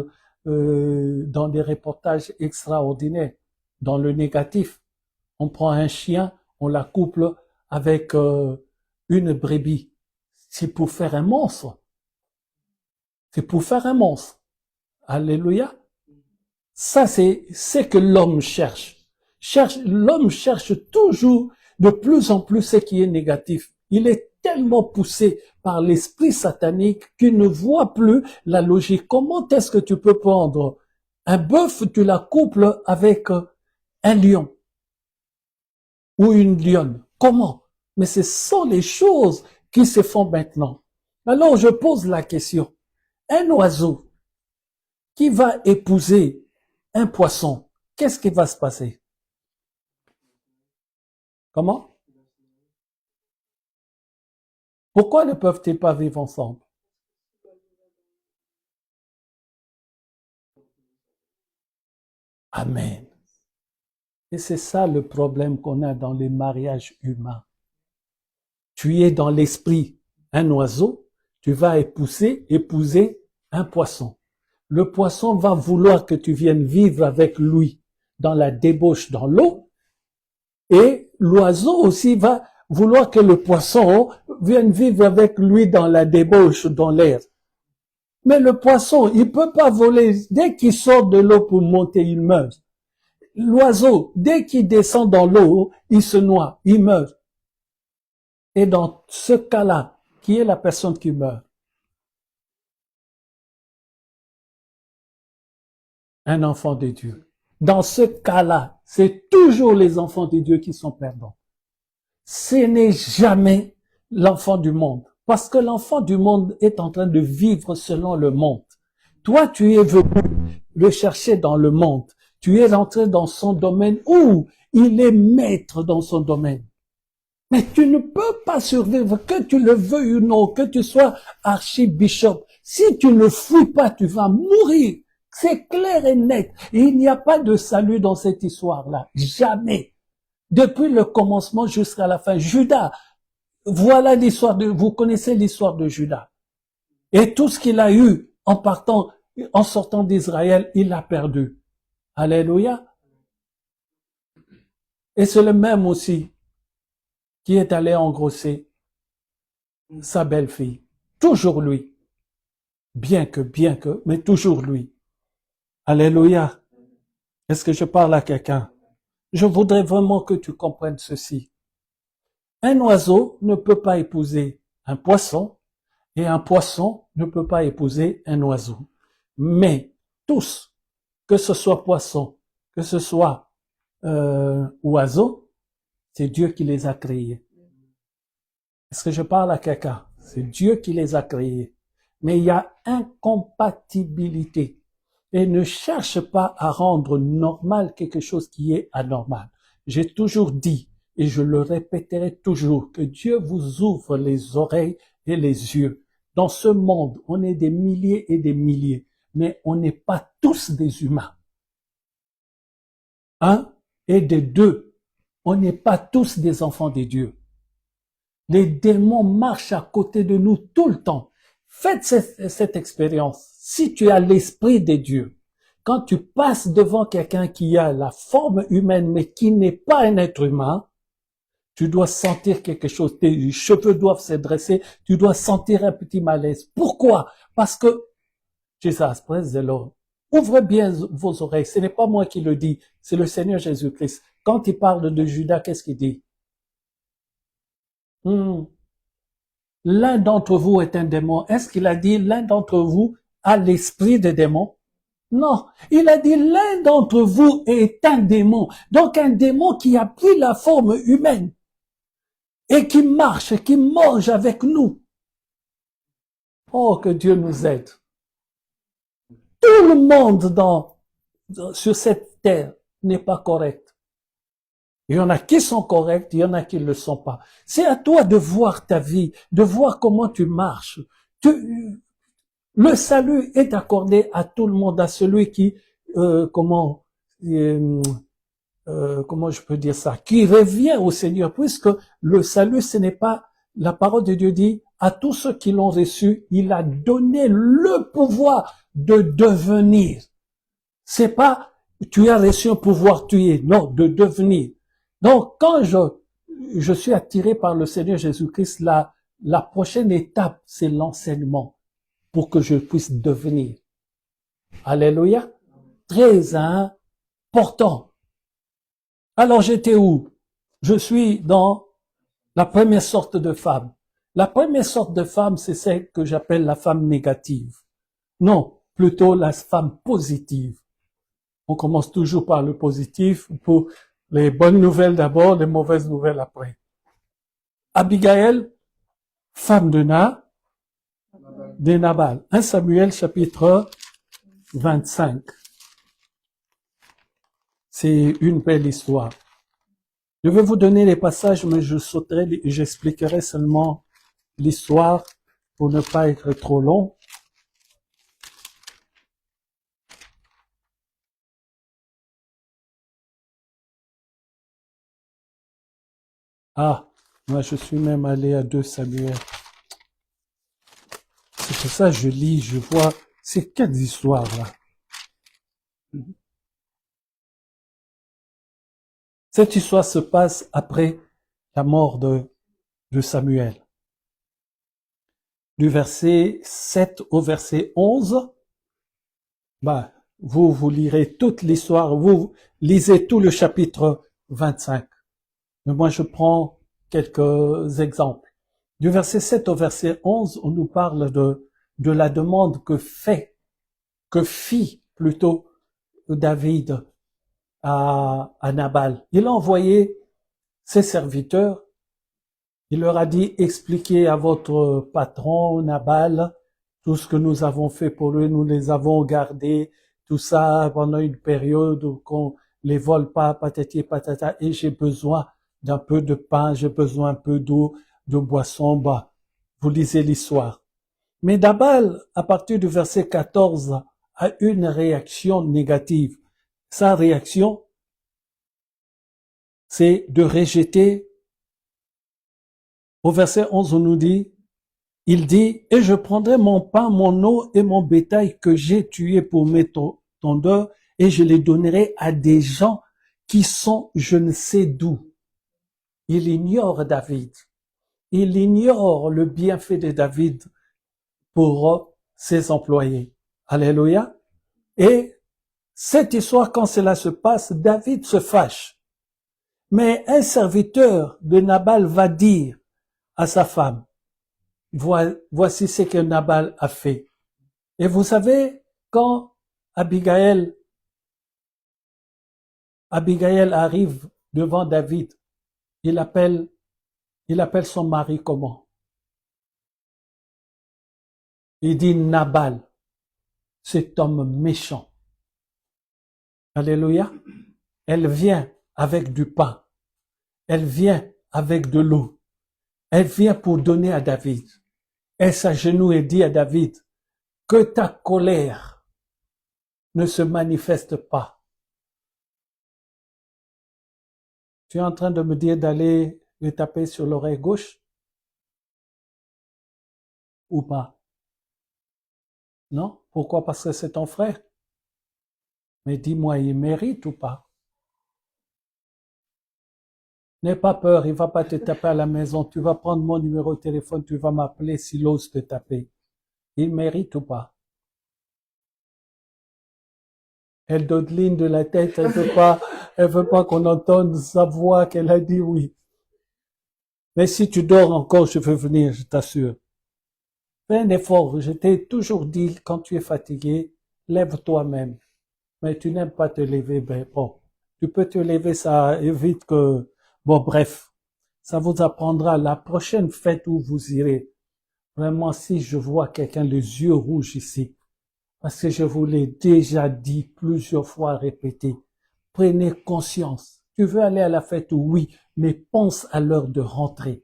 dans des reportages extraordinaires. Dans le négatif, on prend un chien, on la couple avec une brebis. C'est pour faire un monstre. C'est pour faire un monstre. Alléluia. Ça, c'est que l'homme cherche. L'homme cherche toujours de plus en plus ce qui est négatif. Il est tellement poussé par l'esprit satanique qu'il ne voit plus la logique. Comment est-ce que tu peux prendre un bœuf, tu la couples avec un lion ou une lionne? Comment? Mais ce sont les choses qui se font maintenant. Alors je pose la question. Un oiseau qui va épouser un poisson, qu'est-ce qui va se passer? Comment? Pourquoi ne peuvent-ils pas vivre ensemble? Amen. Et c'est ça le problème qu'on a dans les mariages humains. Tu es dans l'esprit un oiseau, tu vas épouser un poisson. Le poisson va vouloir que tu viennes vivre avec lui dans la débauche dans l'eau, et l'oiseau aussi va vouloir que le poisson vienne vivre avec lui dans la débauche dans l'air. Mais le poisson, il peut pas voler. Dès qu'il sort de l'eau pour monter, il meurt. L'oiseau, dès qu'il descend dans l'eau, il se noie, il meurt. Et dans ce cas-là, qui est la personne qui meurt? Un enfant de Dieu. Dans ce cas-là, c'est toujours les enfants de Dieu qui sont perdants. Ce n'est jamais l'enfant du monde. Parce que l'enfant du monde est en train de vivre selon le monde. Toi, tu es venu le chercher dans le monde. Tu es rentré dans son domaine où il est maître dans son domaine. Mais tu ne peux pas survivre, que tu le veuilles ou non, que tu sois archibishop. Si tu ne fouilles pas, tu vas mourir. C'est clair et net. Et il n'y a pas de salut dans cette histoire-là. Jamais. Depuis le commencement jusqu'à la fin. Judas, voilà l'histoire vous connaissez l'histoire de Judas. Et tout ce qu'il a eu en sortant d'Israël, il l'a perdu. Alléluia. Et c'est le même aussi qui est allé engrosser sa belle-fille. Toujours lui. Bien que, mais toujours lui. Alléluia. Est-ce que je parle à quelqu'un? Je voudrais vraiment que tu comprennes ceci. Un oiseau ne peut pas épouser un poisson et un poisson ne peut pas épouser un oiseau. Mais tous, que ce soit poisson, que ce soit oiseau, c'est Dieu qui les a créés. Est-ce que je parle à quelqu'un? C'est Dieu qui les a créés. Mais il y a incompatibilité. Et ne cherche pas à rendre normal quelque chose qui est anormal. J'ai toujours dit, et je le répéterai toujours, que Dieu vous ouvre les oreilles et les yeux. Dans ce monde, on est des milliers et des milliers, mais on n'est pas tous des humains. Un et des deux, on n'est pas tous des enfants de Dieu. Les démons marchent à côté de nous tout le temps. Faites cette expérience. Si tu as l'esprit de Dieu, quand tu passes devant quelqu'un qui a la forme humaine mais qui n'est pas un être humain, tu dois sentir quelque chose. Tes cheveux doivent se dresser. Tu dois sentir un petit malaise. Pourquoi? Parce que Jesus, praise the Lord. Ouvrez bien vos oreilles. Ce n'est pas moi qui le dis, c'est le Seigneur Jésus-Christ. Quand il parle de Judas, qu'est-ce qu'il dit? L'un d'entre vous est un démon. Est-ce qu'il a dit l'un d'entre vous a l'esprit des démons? Non, il a dit l'un d'entre vous est un démon. Donc un démon qui a pris la forme humaine et qui marche, et qui mange avec nous. Oh, que Dieu nous aide. Tout le monde sur cette terre n'est pas correct. Il y en a qui sont corrects, il y en a qui ne le sont pas. C'est à toi de voir ta vie, de voir comment tu marches. Le salut est accordé à tout le monde, à celui qui, comment je peux dire ça, qui revient au Seigneur, puisque le salut, ce n'est pas, la parole de Dieu dit, à tous ceux qui l'ont reçu, il a donné le pouvoir de devenir. C'est pas, tu as reçu un pouvoir, tu es, non, de devenir. Donc, quand je suis attiré par le Seigneur Jésus-Christ, la prochaine étape, c'est l'enseignement pour que je puisse devenir. Alléluia. Très important. Alors, j'étais où? Je suis dans la première sorte de femme. La première sorte de femme, c'est celle que j'appelle la femme négative. Non, plutôt la femme positive. On commence toujours par le positif, pour les bonnes nouvelles d'abord, les mauvaises nouvelles après. Abigail, femme de Nabal. 1 Samuel chapitre 25. C'est une belle histoire. Je vais vous donner les passages, mais je sauterai, j'expliquerai seulement l'histoire pour ne pas être trop long. Ah, moi je suis même allé à 2 Samuel. C'est pour ça que je lis, je vois ces 4 histoires là. Cette histoire se passe après la mort de Samuel. Du verset 7 au verset 11, vous lirez toute l'histoire, vous lisez tout le chapitre 25. Mais moi, je prends quelques exemples. Du verset 7 au verset 11, on nous parle de la demande que fit plutôt David à Nabal. Il a envoyé ses serviteurs, il leur a dit, expliquez à votre patron Nabal tout ce que nous avons fait pour lui, nous les avons gardés, tout ça pendant une période où qu'on les vole pas, patati patata, et j'ai besoin d'un peu de pain, j'ai besoin un peu d'eau, de boisson, vous lisez l'histoire. Mais Nabal, à partir du verset 14, a une réaction négative. Sa réaction, c'est de rejeter. Au verset 11, on nous dit, il dit, et je prendrai mon pain, mon eau et mon bétail que j'ai tué pour mes tondeurs, et je les donnerai à des gens qui sont je ne sais d'où. Il ignore David. Il ignore le bienfait de David pour ses employés. Alléluia. Et cette histoire, quand cela se passe, David se fâche. Mais un serviteur de Nabal va dire à sa femme, voici ce que Nabal a fait. Et vous savez, quand Abigail arrive devant David, il appelle son mari comment? Il dit Nabal, cet homme méchant. Alléluia. Elle vient avec du pain. Elle vient avec de l'eau. Elle vient pour donner à David. Elle s'agenouille et dit à David, que ta colère ne se manifeste pas. Tu es en train de me dire d'aller lui taper sur l'oreille gauche? Ou pas? Non? Pourquoi? Parce que c'est ton frère. Mais dis-moi, il mérite ou pas? N'aie pas peur, il va pas te taper à la maison. Tu vas prendre mon numéro de téléphone, tu vas m'appeler s'il ose te taper. Il mérite ou pas? Elle dodeline de la tête, elle veut pas qu'on entende sa voix qu'elle a dit oui. Mais si tu dors encore, je veux venir, je t'assure. Fais un effort. Je t'ai toujours dit, quand tu es fatigué, lève toi-même. Mais tu n'aimes pas te lever, ben bon. Tu peux te lever, ça évite que, bon bref. Ça vous apprendra la prochaine fête où vous irez. Vraiment, si je vois quelqu'un les yeux rouges ici, parce que je vous l'ai déjà dit plusieurs fois répété, prenez conscience. Tu veux aller à la fête, oui, mais pense à l'heure de rentrer.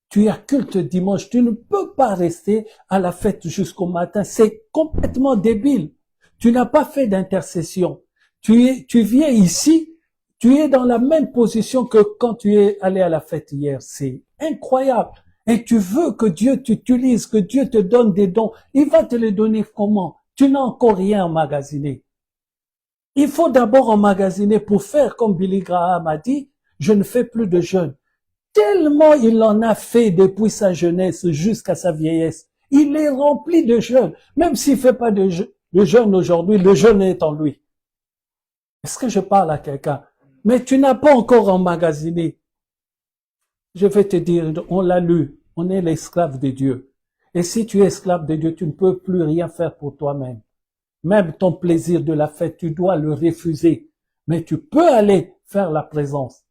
Tu as culte dimanche, tu ne peux pas rester à la fête jusqu'au matin. C'est complètement débile. Tu n'as pas fait d'intercession. Tu viens ici, tu es dans la même position que quand tu es allé à la fête hier. C'est incroyable. Et tu veux que Dieu t'utilise, que Dieu te donne des dons. Il va te les donner comment? Tu n'as encore rien emmagasiné. Il faut d'abord emmagasiner pour faire comme Billy Graham a dit, je ne fais plus de jeûne. Tellement il en a fait depuis sa jeunesse jusqu'à sa vieillesse. Il est rempli de jeûne. Même s'il fait pas de jeûne aujourd'hui, le jeûne est en lui. Est-ce que je parle à quelqu'un? Mais tu n'as pas encore emmagasiné. Je vais te dire, on l'a lu, on est l'esclave de Dieu. Et si tu es esclave de Dieu, tu ne peux plus rien faire pour toi-même. Même ton plaisir de la fête, tu dois le refuser. Mais tu peux aller faire la présence.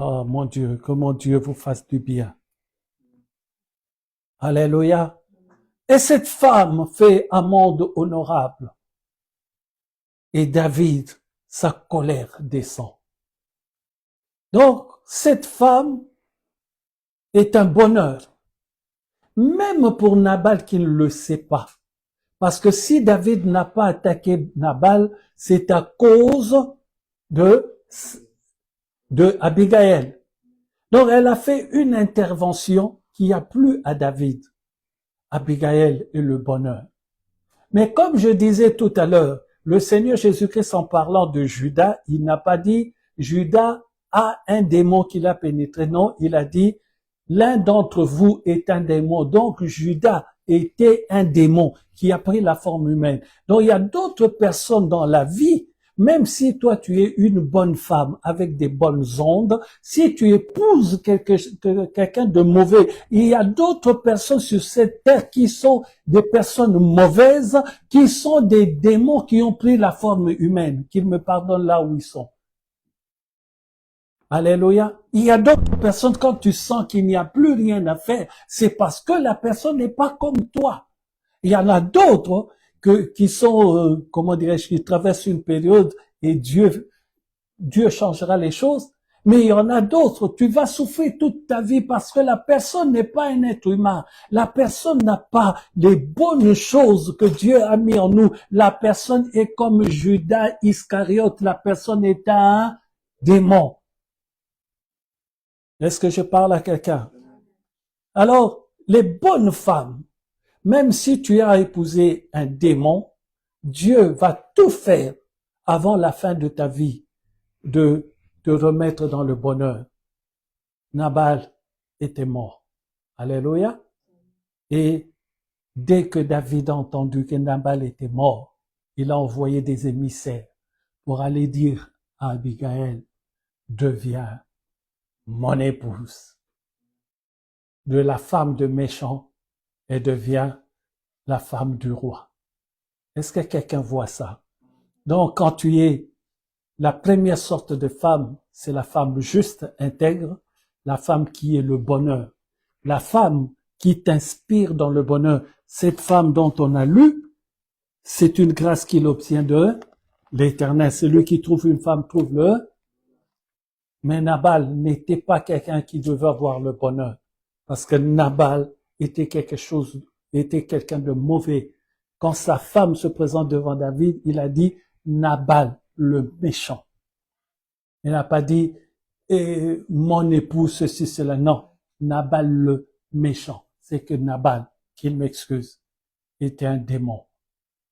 Oh mon Dieu, que mon Dieu vous fasse du bien. Alléluia. Et cette femme fait un monde honorable. Et David, sa colère descend. Donc, cette femme est un bonheur. Même pour Nabal qui ne le sait pas. Parce que si David n'a pas attaqué Nabal, c'est à cause de Abigail. Donc, elle a fait une intervention qui a plu à David. Abigail est le bonheur. Mais comme je disais tout à l'heure, le Seigneur Jésus-Christ, en parlant de Judas, il n'a pas dit Judas a un démon qui l'a pénétré. Non, il a dit l'un d'entre vous est un démon. Donc Judas était un démon qui a pris la forme humaine. Donc il y a d'autres personnes dans la vie. Même si toi tu es une bonne femme avec des bonnes ondes, si tu épouses quelqu'un de mauvais, il y a d'autres personnes sur cette terre qui sont des personnes mauvaises, qui sont des démons qui ont pris la forme humaine, qu'ils me pardonnent là où ils sont. Alléluia. Il y a d'autres personnes, quand tu sens qu'il n'y a plus rien à faire, c'est parce que la personne n'est pas comme toi. Il y en a d'autres qui sont, comment dirais-je, qui traversent une période et Dieu changera les choses. Mais il y en a d'autres, tu vas souffrir toute ta vie parce que la personne n'est pas un être humain. La personne n'a pas les bonnes choses que Dieu a mis en nous. La personne est comme Judas Iscariote. La personne est un démon. Est-ce que je parle à quelqu'un? Alors, les bonnes femmes, même si tu as épousé un démon, Dieu va tout faire avant la fin de ta vie de te remettre dans le bonheur. Nabal était mort. Alléluia. Et dès que David a entendu que Nabal était mort, il a envoyé des émissaires pour aller dire à Abigail, deviens mon épouse. De la femme de méchant, elle devient la femme du roi. Est-ce que quelqu'un voit ça? Donc, quand tu es la première sorte de femme, c'est la femme juste, intègre, la femme qui est le bonheur, la femme qui t'inspire dans le bonheur. Cette femme dont on a lu, c'est une grâce qu'il obtient de l'Éternel. Celui qui trouve une femme trouve le. Mais Nabal n'était pas quelqu'un qui devait avoir le bonheur. Parce que Nabal était était quelqu'un de mauvais. Quand sa femme se présente devant David, il a dit Nabal, le méchant. Il n'a pas dit mon épouse, ceci, cela. Non, Nabal, le méchant. C'est que Nabal, qu'il m'excuse, était un démon.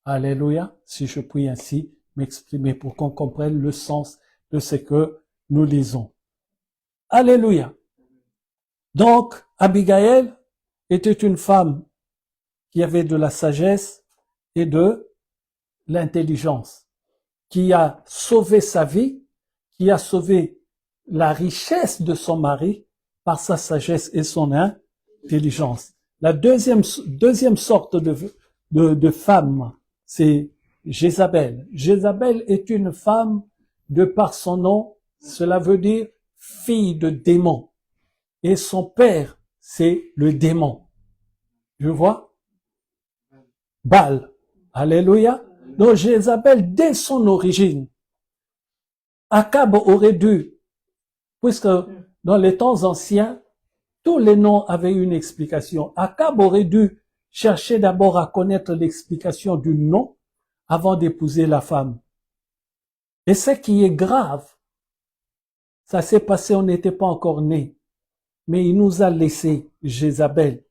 Alléluia, si je puis ainsi m'exprimer pour qu'on comprenne le sens de ce que nous lisons. Alléluia. Donc, Abigail était une femme qui avait de la sagesse et de l'intelligence, qui a sauvé sa vie, qui a sauvé la richesse de son mari par sa sagesse et son intelligence. La deuxième sorte de femme, c'est Jézabel. Jézabel est une femme, de par son nom, cela veut dire fille de démon. Et son père, c'est le démon. Je vois? Baal. Alléluia. Donc Jézabel, dès son origine, Akab aurait dû, puisque dans les temps anciens, tous les noms avaient une explication. Akab aurait dû chercher d'abord à connaître l'explication du nom avant d'épouser la femme. Et ce qui est grave, ça s'est passé, on n'était pas encore né, mais il nous a laissé, Jézabel,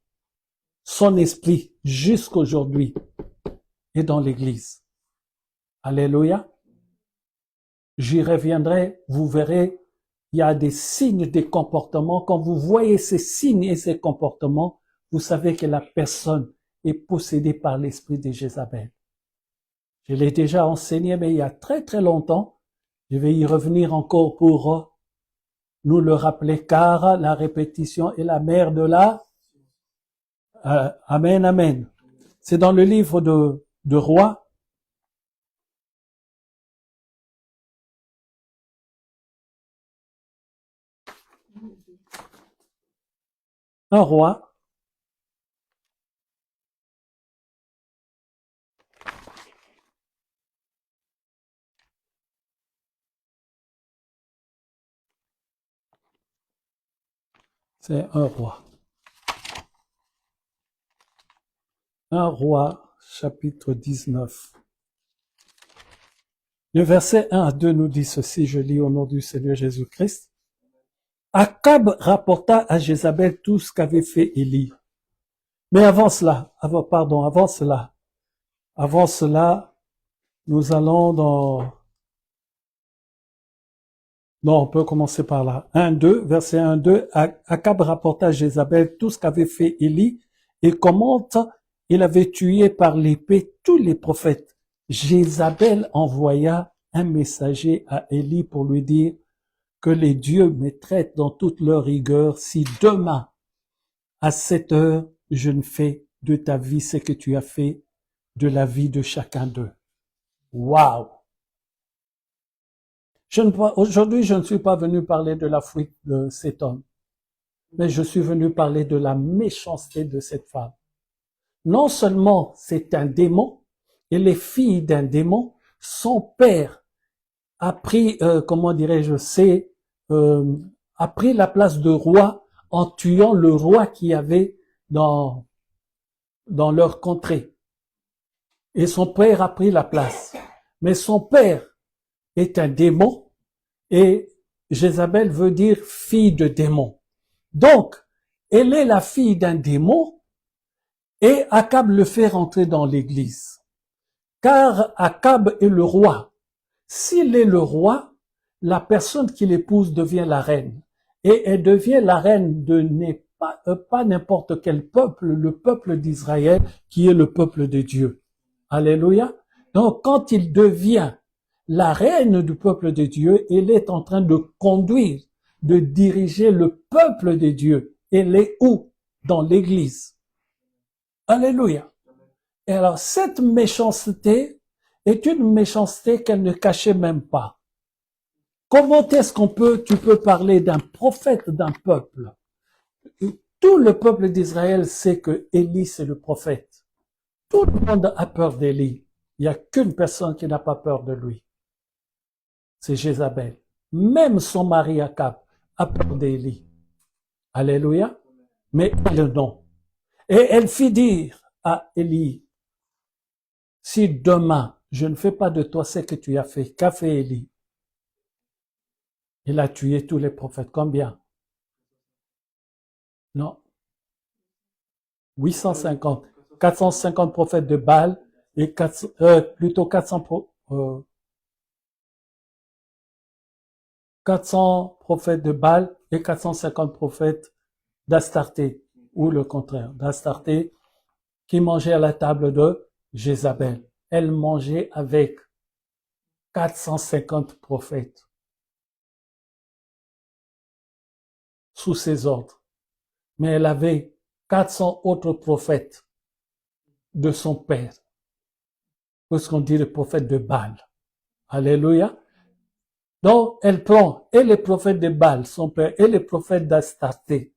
son esprit jusqu'aujourd'hui et dans l'église. Alléluia. J'y reviendrai, vous verrez, il y a des signes, des comportements. Quand vous voyez ces signes et ces comportements, vous savez que la personne est possédée par l'esprit de Jézabel. Je l'ai déjà enseigné, mais il y a très très longtemps. Je vais y revenir encore pour nous le rappeler, car la répétition est la mère de la... Amen, amen. C'est dans le livre de Rois. Un roi. C'est un roi. Un roi, chapitre 19. Le verset 1 à 2 nous dit ceci, je lis au nom du Seigneur Jésus-Christ. Akab rapporta à Jézabel tout ce qu'avait fait Élie. Mais avant cela, nous allons dans... Non, on peut commencer par là. 1-2, verset 1-2. Akab rapporta à Jézabel tout ce qu'avait fait Élie et comment il avait tué par l'épée tous les prophètes. Jézabel envoya un messager à Élie pour lui dire que les dieux me traitent dans toute leur rigueur si demain, à 7 heures, je ne fais de ta vie ce que tu as fait de la vie de chacun d'eux. Waouh! Aujourd'hui, je ne suis pas venu parler de la fuite de cet homme, mais je suis venu parler de la méchanceté de cette femme. Non seulement c'est un démon, et les filles d'un démon, son père a pris, a pris la place de roi en tuant le roi qui avait dans leur contrée. Et son père a pris la place. Mais son père est un démon et Jézabel veut dire fille de démon. Donc, elle est la fille d'un démon et Akab le fait rentrer dans l'église. Car Akab est le roi. S'il est le roi, la personne qui l'épouse devient la reine. Et elle devient la reine de pas n'importe quel peuple, le peuple d'Israël, qui est le peuple de Dieu. Alléluia. Donc, quand il devient la reine du peuple de Dieu, elle est en train de conduire, de diriger le peuple de Dieu. Elle est où? Dans l'église. Alléluia. Et alors, cette méchanceté est une méchanceté qu'elle ne cachait même pas. Comment est-ce tu peux parler d'un prophète d'un peuple? Tout le peuple d'Israël sait que Élie, c'est le prophète. Tout le monde a peur d'Élie. Il n'y a qu'une personne qui n'a pas peur de lui. C'est Jézabel. Même son mari Akab a peur d'Élie. Alléluia. Mais elle non. Et elle fit dire à Élie, si demain je ne fais pas de toi ce que tu as fait, qu'a fait Élie? Il a tué tous les prophètes. Combien? Non. 850. 450 prophètes de Baal et 400 prophètes de Baal et 450 prophètes d'Astarté, ou le contraire, d'Astarté, qui mangeaient à la table Jézabel. Elle mangeait avec 450 prophètes sous ses ordres. Mais elle avait 400 autres prophètes de son père. C'est ce qu'on dit le prophète de Baal. Alléluia. Donc, elle prend et les prophètes de Baal, son père, et les prophètes d'Astarté.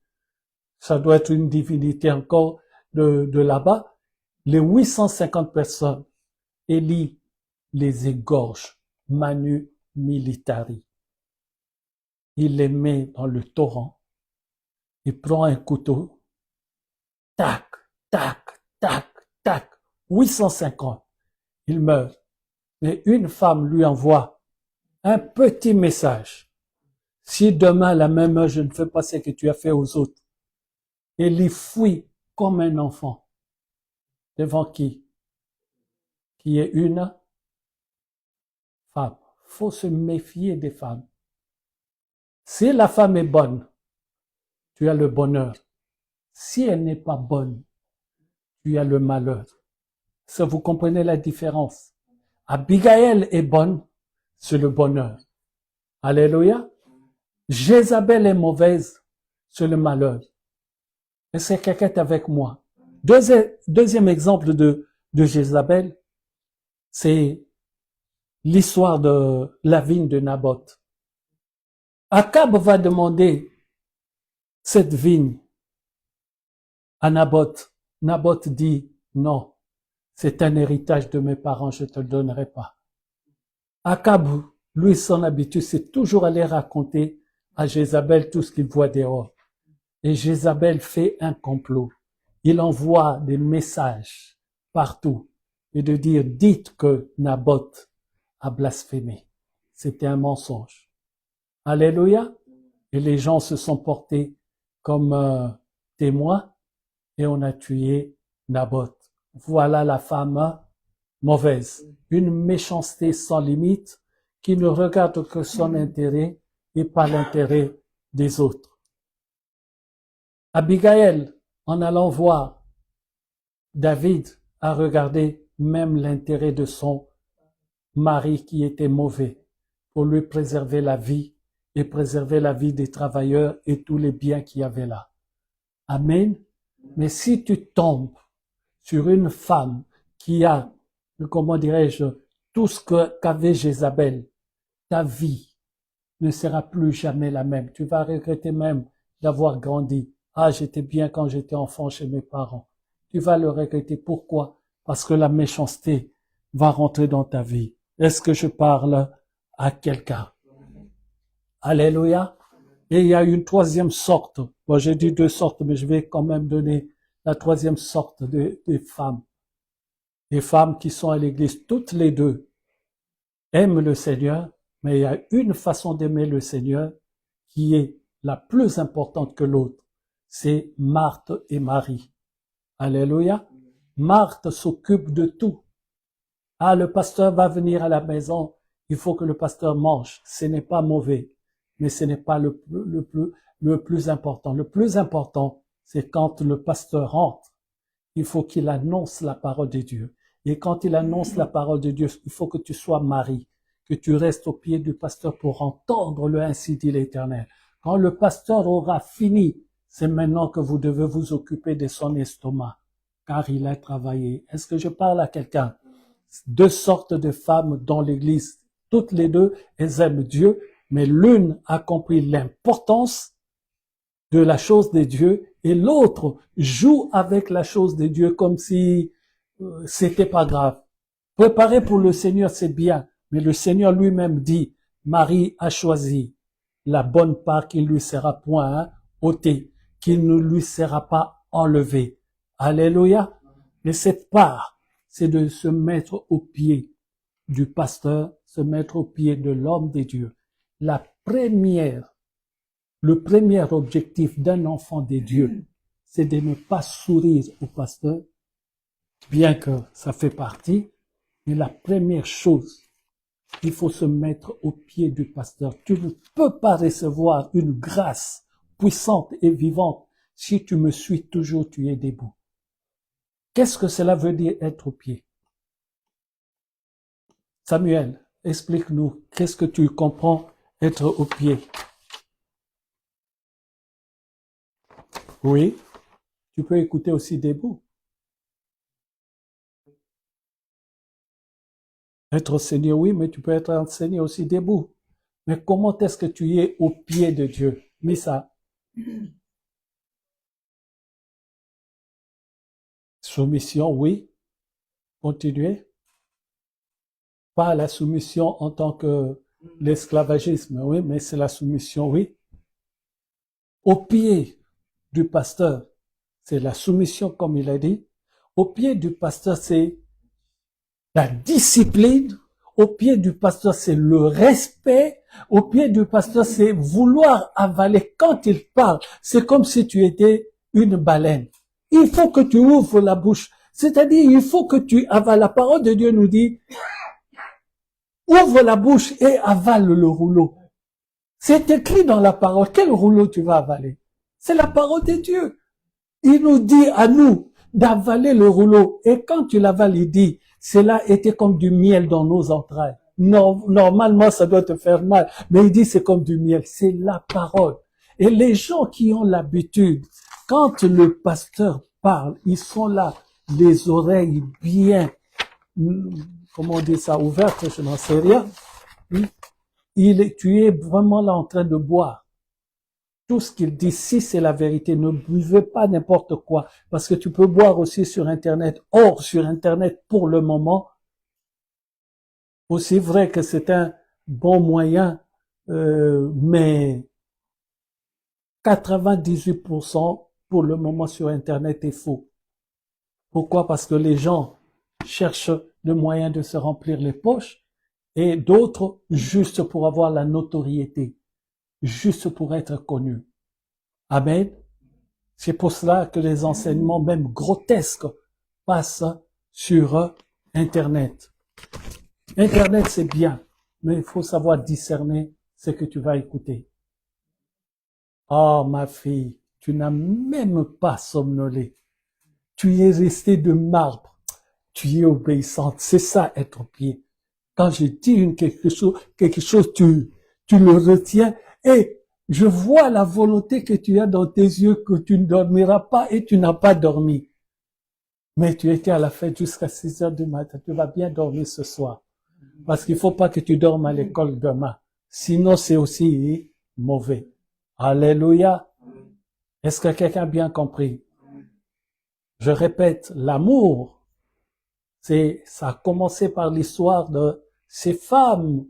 Ça doit être une divinité encore de là-bas. Les 850 personnes, Élie les égorge, manu militari. Il les met dans le torrent. Il prend un couteau. Tac, tac, tac, tac. 850. Il meurt. Mais une femme lui envoie un petit message. Si demain, à la même heure, je ne fais pas ce que tu as fait aux autres. Élie fuit comme un enfant. Devant qui? Qui est une femme. Faut se méfier des femmes. Si la femme est bonne, tu as le bonheur. Si elle n'est pas bonne, tu as le malheur. Ça, vous comprenez la différence? Abigail est bonne, c'est le bonheur. Alléluia. Jézabel est mauvaise, c'est le malheur. Et c'est quelqu'un avec moi. Deuxième exemple de Jézabel, c'est l'histoire de la vigne de Naboth. Akab va demander cette vigne à Naboth. Naboth dit non, c'est un héritage de mes parents, je te le donnerai pas. Akab, lui, son habitude, c'est toujours aller raconter à Jézabel tout ce qu'il voit dehors. Et Jézabel fait un complot. Il envoie des messages partout et de dire, dites que Naboth a blasphémé. C'était un mensonge. Alléluia. Et les gens se sont portés comme témoins et on a tué Naboth. Voilà la femme mauvaise. Une méchanceté sans limite qui ne regarde que son intérêt et pas l'intérêt des autres. Abigail, en allant voir David, a regardé même l'intérêt de son mari qui était mauvais pour lui préserver la vie et préserver la vie des travailleurs et tous les biens qu'il y avait là. Amen. Mais si tu tombes sur une femme qui a, comment dirais-je, tout ce qu'avait Jézabel, ta vie ne sera plus jamais la même. Tu vas regretter même d'avoir grandi. Ah, j'étais bien quand j'étais enfant chez mes parents. Tu vas le regretter. Pourquoi? Parce que la méchanceté va rentrer dans ta vie. Est-ce que je parle à quelqu'un? Alléluia. Et il y a une troisième sorte. Bon, j'ai dit deux sortes, mais je vais quand même donner la troisième sorte des femmes. Les femmes qui sont à l'église, toutes les deux aiment le Seigneur, mais il y a une façon d'aimer le Seigneur qui est la plus importante que l'autre. C'est Marthe et Marie. Alléluia. Marthe s'occupe de tout. Ah, le pasteur va venir à la maison, il faut que le pasteur mange. Ce n'est pas mauvais, mais ce n'est pas le plus important. Le plus important, c'est quand le pasteur rentre, il faut qu'il annonce la parole de Dieu. Et quand il annonce la parole de Dieu, il faut que tu sois Marie, que tu restes au pied du pasteur pour entendre le ainsi dit l'Éternel. Quand le pasteur aura fini, c'est maintenant que vous devez vous occuper de son estomac, car il a travaillé. Est-ce que je parle à quelqu'un? Deux sortes de femmes dans l'église. Toutes les deux, elles aiment Dieu, mais l'une a compris l'importance de la chose de Dieu et l'autre joue avec la chose de Dieu comme si c'était pas grave. Préparer pour le Seigneur, c'est bien, mais le Seigneur lui-même dit, Marie a choisi la bonne part qui lui sera point ôtée, qui ne lui sera pas enlevée. Alléluia. Mais cette part, c'est de se mettre au pied du pasteur, se mettre au pied de l'homme de Dieu. Le premier objectif d'un enfant de Dieu, c'est de ne pas sourire au pasteur, bien que ça fait partie, mais la première chose, il faut se mettre au pied du pasteur. Tu ne peux pas recevoir une grâce puissante et vivante si tu me suis toujours, tu es debout. Qu'est-ce que cela veut dire être au pied? Samuel, explique-nous, qu'est-ce que tu comprends être au pied? Oui, tu peux écouter aussi debout. Être enseigné, oui, mais tu peux être enseigné aussi debout. Mais comment est-ce que tu es au pied de Dieu? Missa, soumission, oui. Continuez. Pas la soumission en tant que l'esclavagisme, oui, mais c'est la soumission, oui. Au pied du pasteur, c'est la soumission, comme il a dit. Au pied du pasteur, c'est la discipline. Au pied du pasteur, c'est le respect. Au pied du pasteur, c'est vouloir avaler. Quand il parle, c'est comme si tu étais une baleine. Il faut que tu ouvres la bouche. C'est-à-dire, il faut que tu avales. La parole de Dieu nous dit, ouvre la bouche et avale le rouleau. C'est écrit dans la parole. Quel rouleau tu vas avaler? C'est la parole de Dieu. Il nous dit à nous d'avaler le rouleau. Et quand tu l'avales, il dit, cela était comme du miel dans nos entrailles. Non, normalement, ça doit te faire mal. Mais il dit, c'est comme du miel. C'est la parole. Et les gens qui ont l'habitude, quand le pasteur parle, ils sont là, les oreilles bien, comment on dit ça, ouvertes, je n'en sais rien. Tu es vraiment là en train de boire. Tout ce qu'il dit, si c'est la vérité, ne buvez pas n'importe quoi, parce que tu peux boire aussi sur Internet. Or, sur Internet, pour le moment, aussi vrai que c'est un bon moyen, mais 98% pour le moment sur Internet est faux. Pourquoi? Parce que les gens cherchent le moyen de se remplir les poches, et d'autres juste pour avoir la notoriété, juste pour être connus. Amen. C'est pour cela que les enseignements, même grotesques, passent sur Internet. Internet, c'est bien, mais il faut savoir discerner ce que tu vas écouter. Oh, ma fille, tu n'as même pas somnolé. Tu es resté de marbre. Tu es obéissante. C'est ça, être au pied. Quand je dis quelque chose, tu le retiens et je vois la volonté que tu as dans tes yeux que tu ne dormiras pas et tu n'as pas dormi. Mais tu étais à la fête jusqu'à 6 heures du matin. Tu vas bien dormir ce soir. Parce qu'il faut pas que tu dormes à l'école demain. Sinon, c'est aussi mauvais. Alléluia. Est-ce que quelqu'un a bien compris? Je répète, l'amour, ça a commencé par l'histoire de ces femmes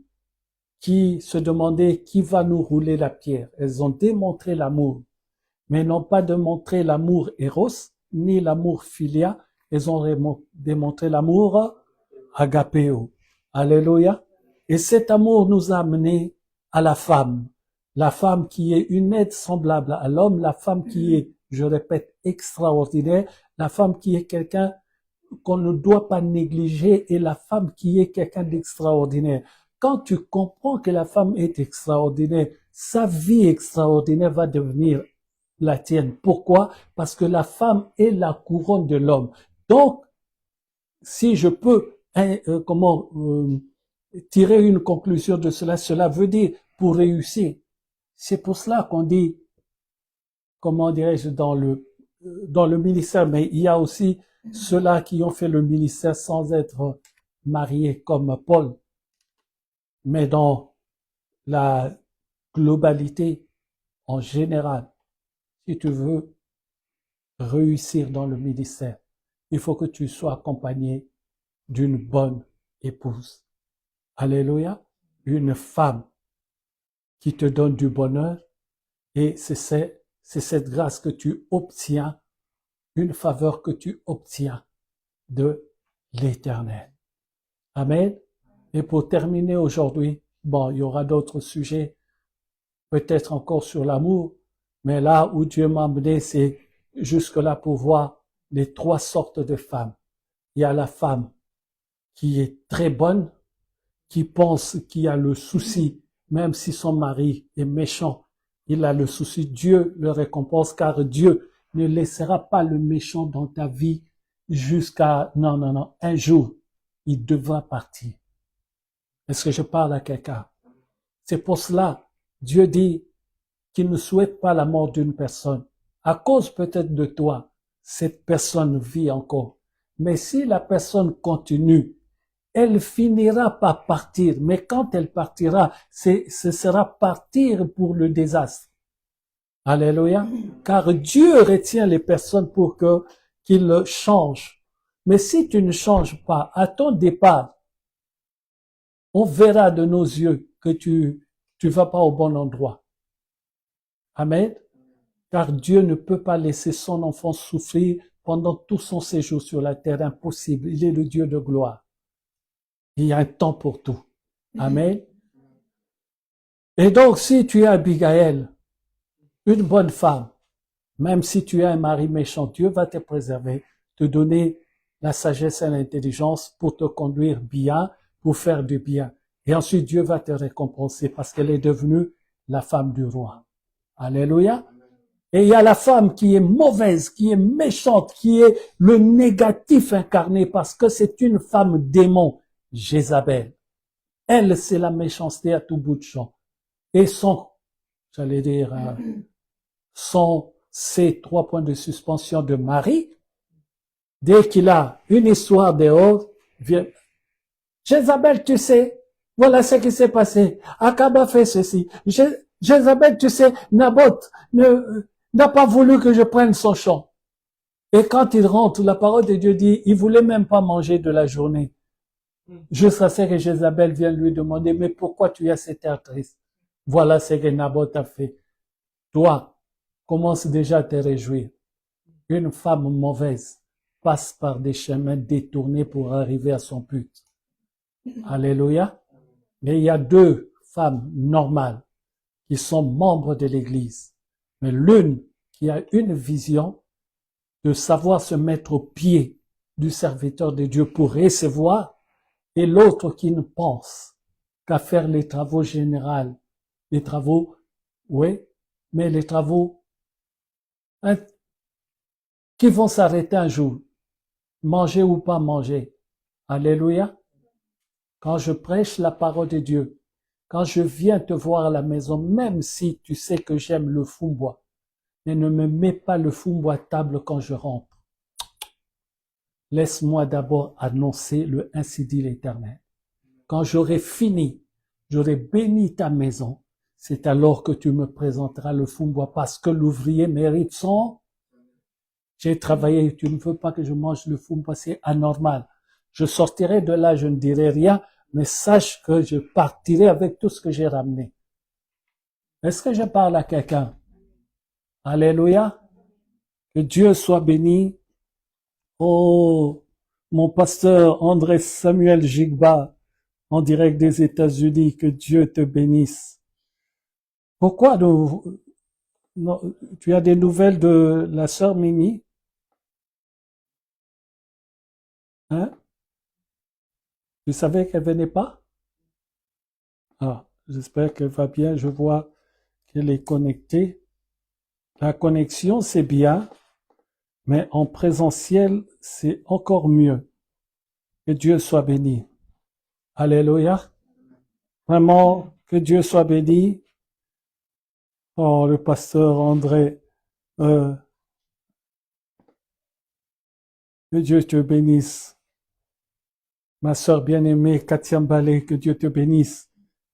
qui se demandaient qui va nous rouler la pierre. Elles ont démontré l'amour, mais n'ont pas démontré l'amour éros, ni l'amour philia. Elles ont démontré l'amour agapéo. Alléluia. Et cet amour nous a amené à la femme qui est une aide semblable à l'homme, la femme qui est, je répète, extraordinaire, la femme qui est quelqu'un qu'on ne doit pas négliger et la femme qui est quelqu'un d'extraordinaire. Quand tu comprends que la femme est extraordinaire, sa vie extraordinaire va devenir la tienne. Pourquoi? Parce que la femme est la couronne de l'homme. Donc, si je peux, tirer une conclusion de cela, cela veut dire, pour réussir, c'est pour cela qu'on dit, comment dirais-je, dans le ministère, mais il y a aussi ceux-là qui ont fait le ministère sans être mariés comme Paul. Mais dans la globalité, en général, si tu veux réussir dans le ministère, il faut que tu sois accompagné d'une bonne épouse. Alléluia. Une femme qui te donne du bonheur et c'est cette grâce que tu obtiens, une faveur que tu obtiens de l'Éternel. Amen. Et pour terminer aujourd'hui, bon, il y aura d'autres sujets, peut-être encore sur l'amour, mais là où Dieu m'a amené, c'est jusque-là pour voir les 3 sortes de femmes. Il y a la femme qui est très bonne, qui pense qu'il a le souci, même si son mari est méchant, il a le souci, Dieu le récompense, car Dieu ne laissera pas le méchant dans ta vie jusqu'à, non, un jour, il devra partir. Est-ce que je parle à quelqu'un? C'est pour cela, Dieu dit qu'il ne souhaite pas la mort d'une personne. À cause peut-être de toi, cette personne vit encore. Mais si la personne continue, elle finira par partir. Mais quand elle partira, ce sera partir pour le désastre. Alléluia. Car Dieu retient les personnes pour qu'ils changent. Mais si tu ne changes pas, à ton départ, on verra de nos yeux que tu vas pas au bon endroit. Amen. Car Dieu ne peut pas laisser son enfant souffrir pendant tout son séjour sur la terre. Impossible. Il est le Dieu de gloire. Il y a un temps pour tout. Amen. Et donc, si tu es Abigail, une bonne femme, même si tu es un mari méchant, Dieu va te préserver, te donner la sagesse et l'intelligence pour te conduire bien, pour faire du bien. Et ensuite, Dieu va te récompenser parce qu'elle est devenue la femme du roi. Alléluia. Et il y a la femme qui est mauvaise, qui est méchante, qui est le négatif incarné parce que c'est une femme démon, Jézabel. Elle, c'est la méchanceté à tout bout de champ. Et ces 3 points de suspension de Marie, dès qu'il a une histoire dehors, vient, Jézabel, tu sais, voilà ce qui s'est passé. Akab a fait ceci. Jézabel, tu sais, Naboth n'a pas voulu que je prenne son champ. Et quand il rentre, la parole de Dieu dit, il voulait même pas manger de la journée. Jusqu'à ce que Jézabel vienne lui demander, mais pourquoi tu as cet air triste? Voilà ce que Naboth a fait. Toi, commence déjà à te réjouir. Une femme mauvaise passe par des chemins détournés pour arriver à son but. Alléluia. Mais il y a 2 femmes normales qui sont membres de l'Église. Mais l'une qui a une vision de savoir se mettre au pied du serviteur de Dieu pour recevoir, et l'autre qui ne pense qu'à faire les travaux généraux. Les travaux, oui, mais les travaux qui vont s'arrêter un jour. Manger ou pas manger. Alléluia. Quand je prêche la parole de Dieu, quand je viens te voir à la maison, même si tu sais que j'aime le fumbois, mais ne me mets pas le fumbois à table quand je rentre. Laisse-moi d'abord annoncer le ainsi dit l'Éternel. Quand j'aurai fini, j'aurai béni ta maison, c'est alors que tu me présenteras le fumbois parce que l'ouvrier mérite son. J'ai travaillé, tu ne veux pas que je mange le fumbois, c'est anormal. Je sortirai de là, je ne dirai rien, mais sache que je partirai avec tout ce que j'ai ramené. Est-ce que je parle à quelqu'un? Alléluia. Que Dieu soit béni. Oh, mon pasteur André Samuel Jigba, en direct des États-Unis, que Dieu te bénisse. Pourquoi tu as des nouvelles de la sœur Mimi? Hein? Tu savais qu'elle venait pas? Ah, j'espère qu'elle va bien. Je vois qu'elle est connectée. La connexion, c'est bien, mais en présentiel, c'est encore mieux. Que Dieu soit béni. Alléluia. Vraiment, que Dieu soit béni. Oh, le pasteur André, que Dieu te bénisse. Ma sœur bien-aimée, Katia Mbalé, que Dieu te bénisse.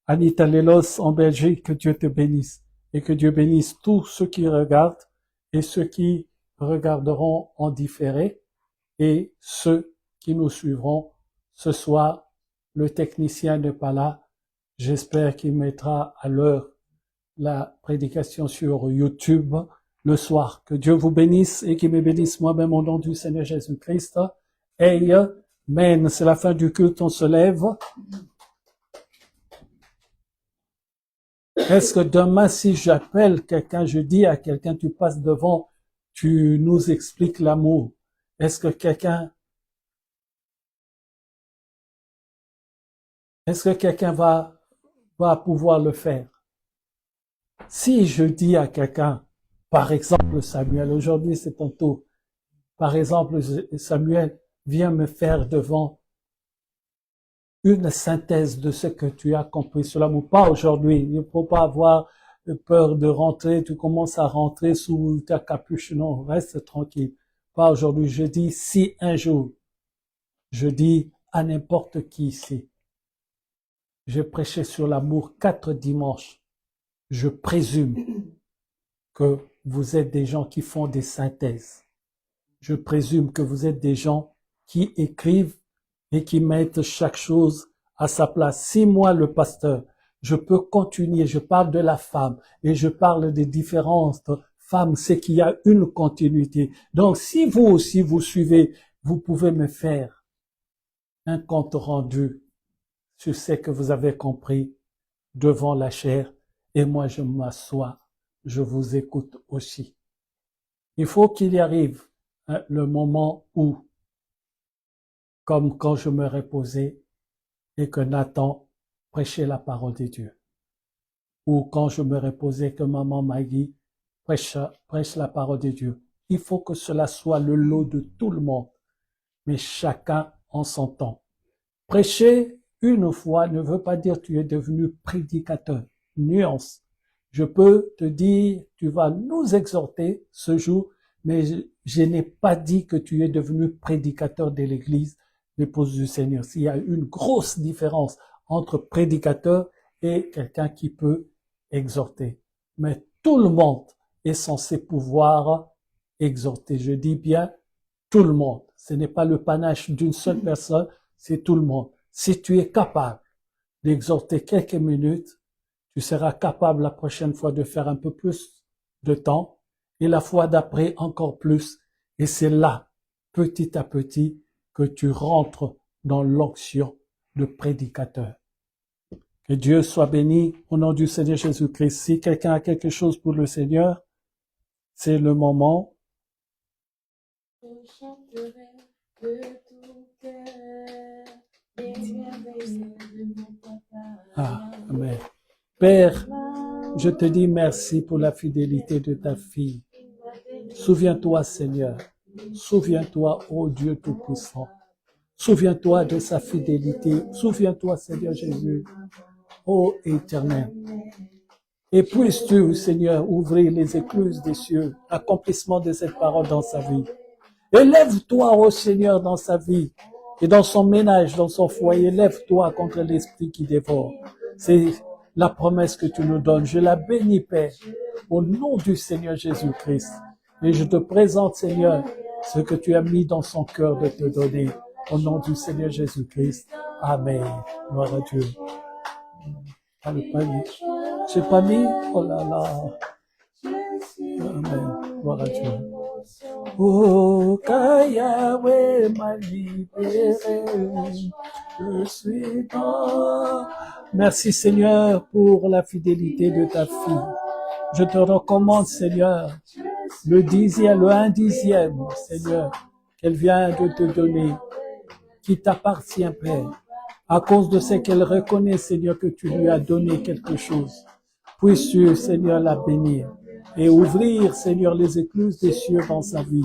Anita Lelos en Belgique, que Dieu te bénisse. Et que Dieu bénisse tous ceux qui regardent et ceux qui regarderont en différé et ceux qui nous suivront ce soir. Le technicien n'est pas là. J'espère qu'il mettra à l'heure la prédication sur YouTube le soir. Que Dieu vous bénisse et qu'il me bénisse moi-même au nom du Seigneur Jésus-Christ. Amen. C'est la fin du culte, on se lève. Est-ce que demain, si j'appelle quelqu'un, je dis à quelqu'un, tu passes devant, tu nous expliques l'amour. Est-ce que quelqu'un va pouvoir le faire? Si je dis à quelqu'un, par exemple Samuel, aujourd'hui c'est ton tour, par exemple Samuel, viens me faire devant une synthèse de ce que tu as compris sur l'amour. Pas aujourd'hui. Il ne faut pas avoir peur de rentrer. Tu commences à rentrer sous ta capuche. Non, reste tranquille. Pas aujourd'hui. Je dis si un jour, je dis à n'importe qui ici, j'ai prêché sur l'amour 4 dimanches. Je présume que vous êtes des gens qui font des synthèses. Je présume que vous êtes des gens qui écrivent et qui mettent chaque chose à sa place. Si moi, le pasteur, je peux continuer, je parle de la femme et je parle des différentes femmes, c'est qu'il y a une continuité. Donc, si vous aussi vous suivez, vous pouvez me faire un compte rendu sur ce que vous avez compris devant la chair et moi je m'assois, je vous écoute aussi. Il faut qu'il y arrive le moment où, comme quand je me reposais et que Nathan prêchait la parole de Dieu, ou quand je me reposais que maman Maggie prêche la parole de Dieu. Il faut que cela soit le lot de tout le monde, mais chacun en son temps. Prêcher une fois ne veut pas dire que tu es devenu prédicateur. Nuance. Je peux te dire, tu vas nous exhorter ce jour, mais je n'ai pas dit que tu es devenu prédicateur de l'Église, l'épouse du Seigneur. Il y a une grosse différence entre prédicateur et quelqu'un qui peut exhorter. Mais tout le monde est censé pouvoir exhorter. Je dis bien tout le monde. Ce n'est pas le panache d'une seule personne, c'est tout le monde. Si tu es capable d'exhorter quelques minutes, tu seras capable la prochaine fois de faire un peu plus de temps et la fois d'après encore plus. Et c'est là, petit à petit, que tu rentres dans l'onction de prédicateur. Que Dieu soit béni au nom du Seigneur Jésus-Christ. Si quelqu'un a quelque chose pour le Seigneur, c'est le moment. Je chanterai de tout cœur les merveilles de mon papa. Amen. Père, je te dis merci pour la fidélité de ta fille. Souviens-toi, Seigneur. Souviens-toi, ô Dieu Tout-Puissant. Souviens-toi de sa fidélité. Souviens-toi, Seigneur Jésus, ô Éternel. Et puisses-tu, Seigneur, ouvrir les écluses des cieux, accomplissement de cette parole dans sa vie. Élève-toi, ô Seigneur, dans sa vie et dans son ménage, dans son foyer. Lève-toi contre l'esprit qui dévore. C'est la promesse que tu nous donnes. Je la bénis, Père, au nom du Seigneur Jésus-Christ. Et je te présente, Seigneur, ce que tu as mis dans son cœur de te donner. Au nom du Seigneur Jésus-Christ. Amen. Gloire à Dieu. Ah, le panier. J'ai pas mis? Oh là là. Amen. Gloire à Dieu. Oh, Yahweh m'a libéré. Je suis dans. Merci, Seigneur, pour la fidélité de ta fille. Je te recommande, Seigneur, le 1 dixième, Seigneur, qu'elle vient de te donner, qui t'appartient, Père, à cause de ce qu'elle reconnaît, Seigneur, que tu lui as donné quelque chose. Puisses-tu, Seigneur, la bénir et ouvrir, Seigneur, les écluses des cieux dans sa vie.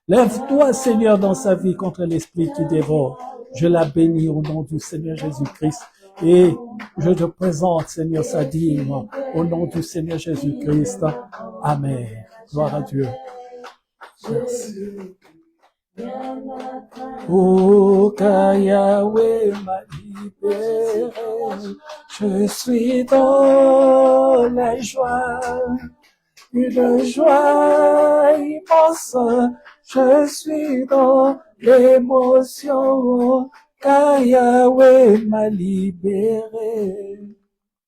Lève-toi, Seigneur, dans sa vie contre l'esprit qui dévore. Je la bénis au nom du Seigneur Jésus-Christ. Et je te présente, Seigneur, sa dîme au nom du Seigneur Jésus-Christ. Amen. Gloire à Dieu. Merci. Oh, Yahweh m'a libéré. Je suis dans la joie. Une joie immense, je suis dans l'émotion, car Yahweh m'a libéré.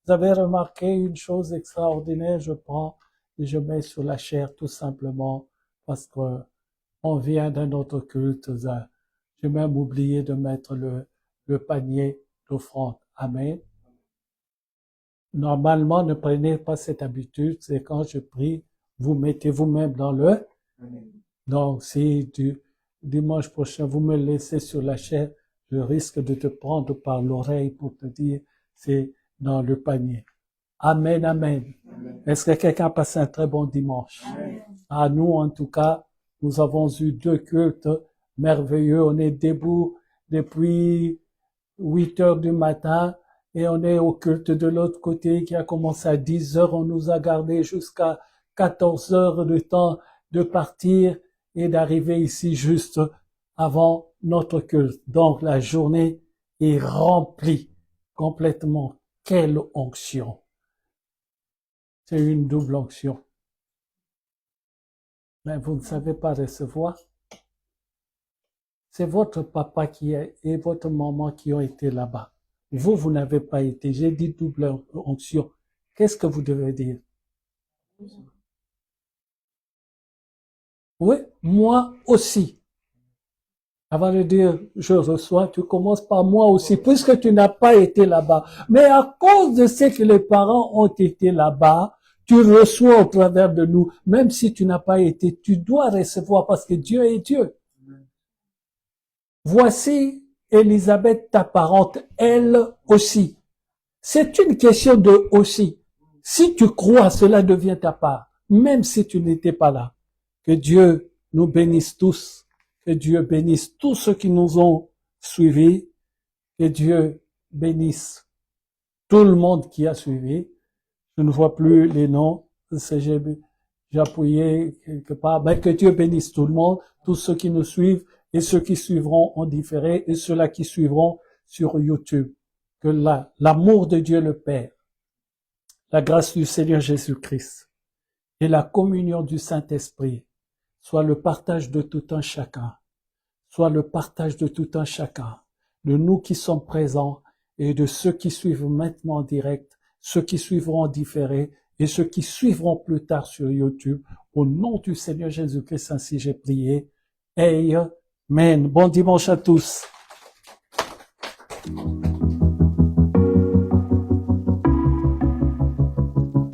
Vous avez remarqué une chose extraordinaire, je prends et je mets sur la chair tout simplement parce que on vient d'un autre culte. J'ai même oublié de mettre le panier d'offrande. Amen. Normalement, ne prenez pas cette habitude, c'est quand je prie, vous mettez vous-même dans le. Donc, si dimanche prochain, vous me laissez sur la chair, je risque de te prendre par l'oreille pour te dire, c'est dans le panier. Amen, amen. Est-ce que quelqu'un a passé un très bon dimanche? À nous, en tout cas, nous avons eu 2 cultes merveilleux. On est debout depuis 8 heures du matin et on est au culte de l'autre côté qui a commencé à 10 heures. On nous a gardé jusqu'à 14 heures de temps de partir et d'arriver ici juste avant notre culte. Donc la journée est remplie complètement. Quelle onction! C'est une double onction. Mais vous ne savez pas recevoir. C'est votre papa et votre maman qui ont été là-bas. Vous, vous n'avez pas été. J'ai dit double onction. Qu'est-ce que vous devez dire? Oui, moi aussi. Avant de dire je reçois, tu commences par moi aussi, puisque tu n'as pas été là-bas. Mais à cause de ce que les parents ont été là-bas, tu reçois au travers de nous. Même si tu n'as pas été, tu dois recevoir parce que Dieu est Dieu. Voici Élisabeth, ta parente, elle aussi. C'est une question de aussi. Si tu crois, cela devient ta part, même si tu n'étais pas là. Que Dieu nous bénisse tous. Que Dieu bénisse tous ceux qui nous ont suivis. Que Dieu bénisse tout le monde qui a suivi. Je ne vois plus les noms. J'ai appuyé quelque part. Mais que Dieu bénisse tout le monde, tous ceux qui nous suivent et ceux qui suivront en différé et ceux-là qui suivront sur YouTube. Que l'amour de Dieu le Père, la grâce du Seigneur Jésus-Christ et la communion du Saint-Esprit soit le partage de tout un chacun, soit le partage de tout un chacun, de nous qui sommes présents et de ceux qui suivent maintenant en direct, ceux qui suivront en différé et ceux qui suivront plus tard sur YouTube. Au nom du Seigneur Jésus-Christ, ainsi j'ai prié. Amen. Bon dimanche à tous.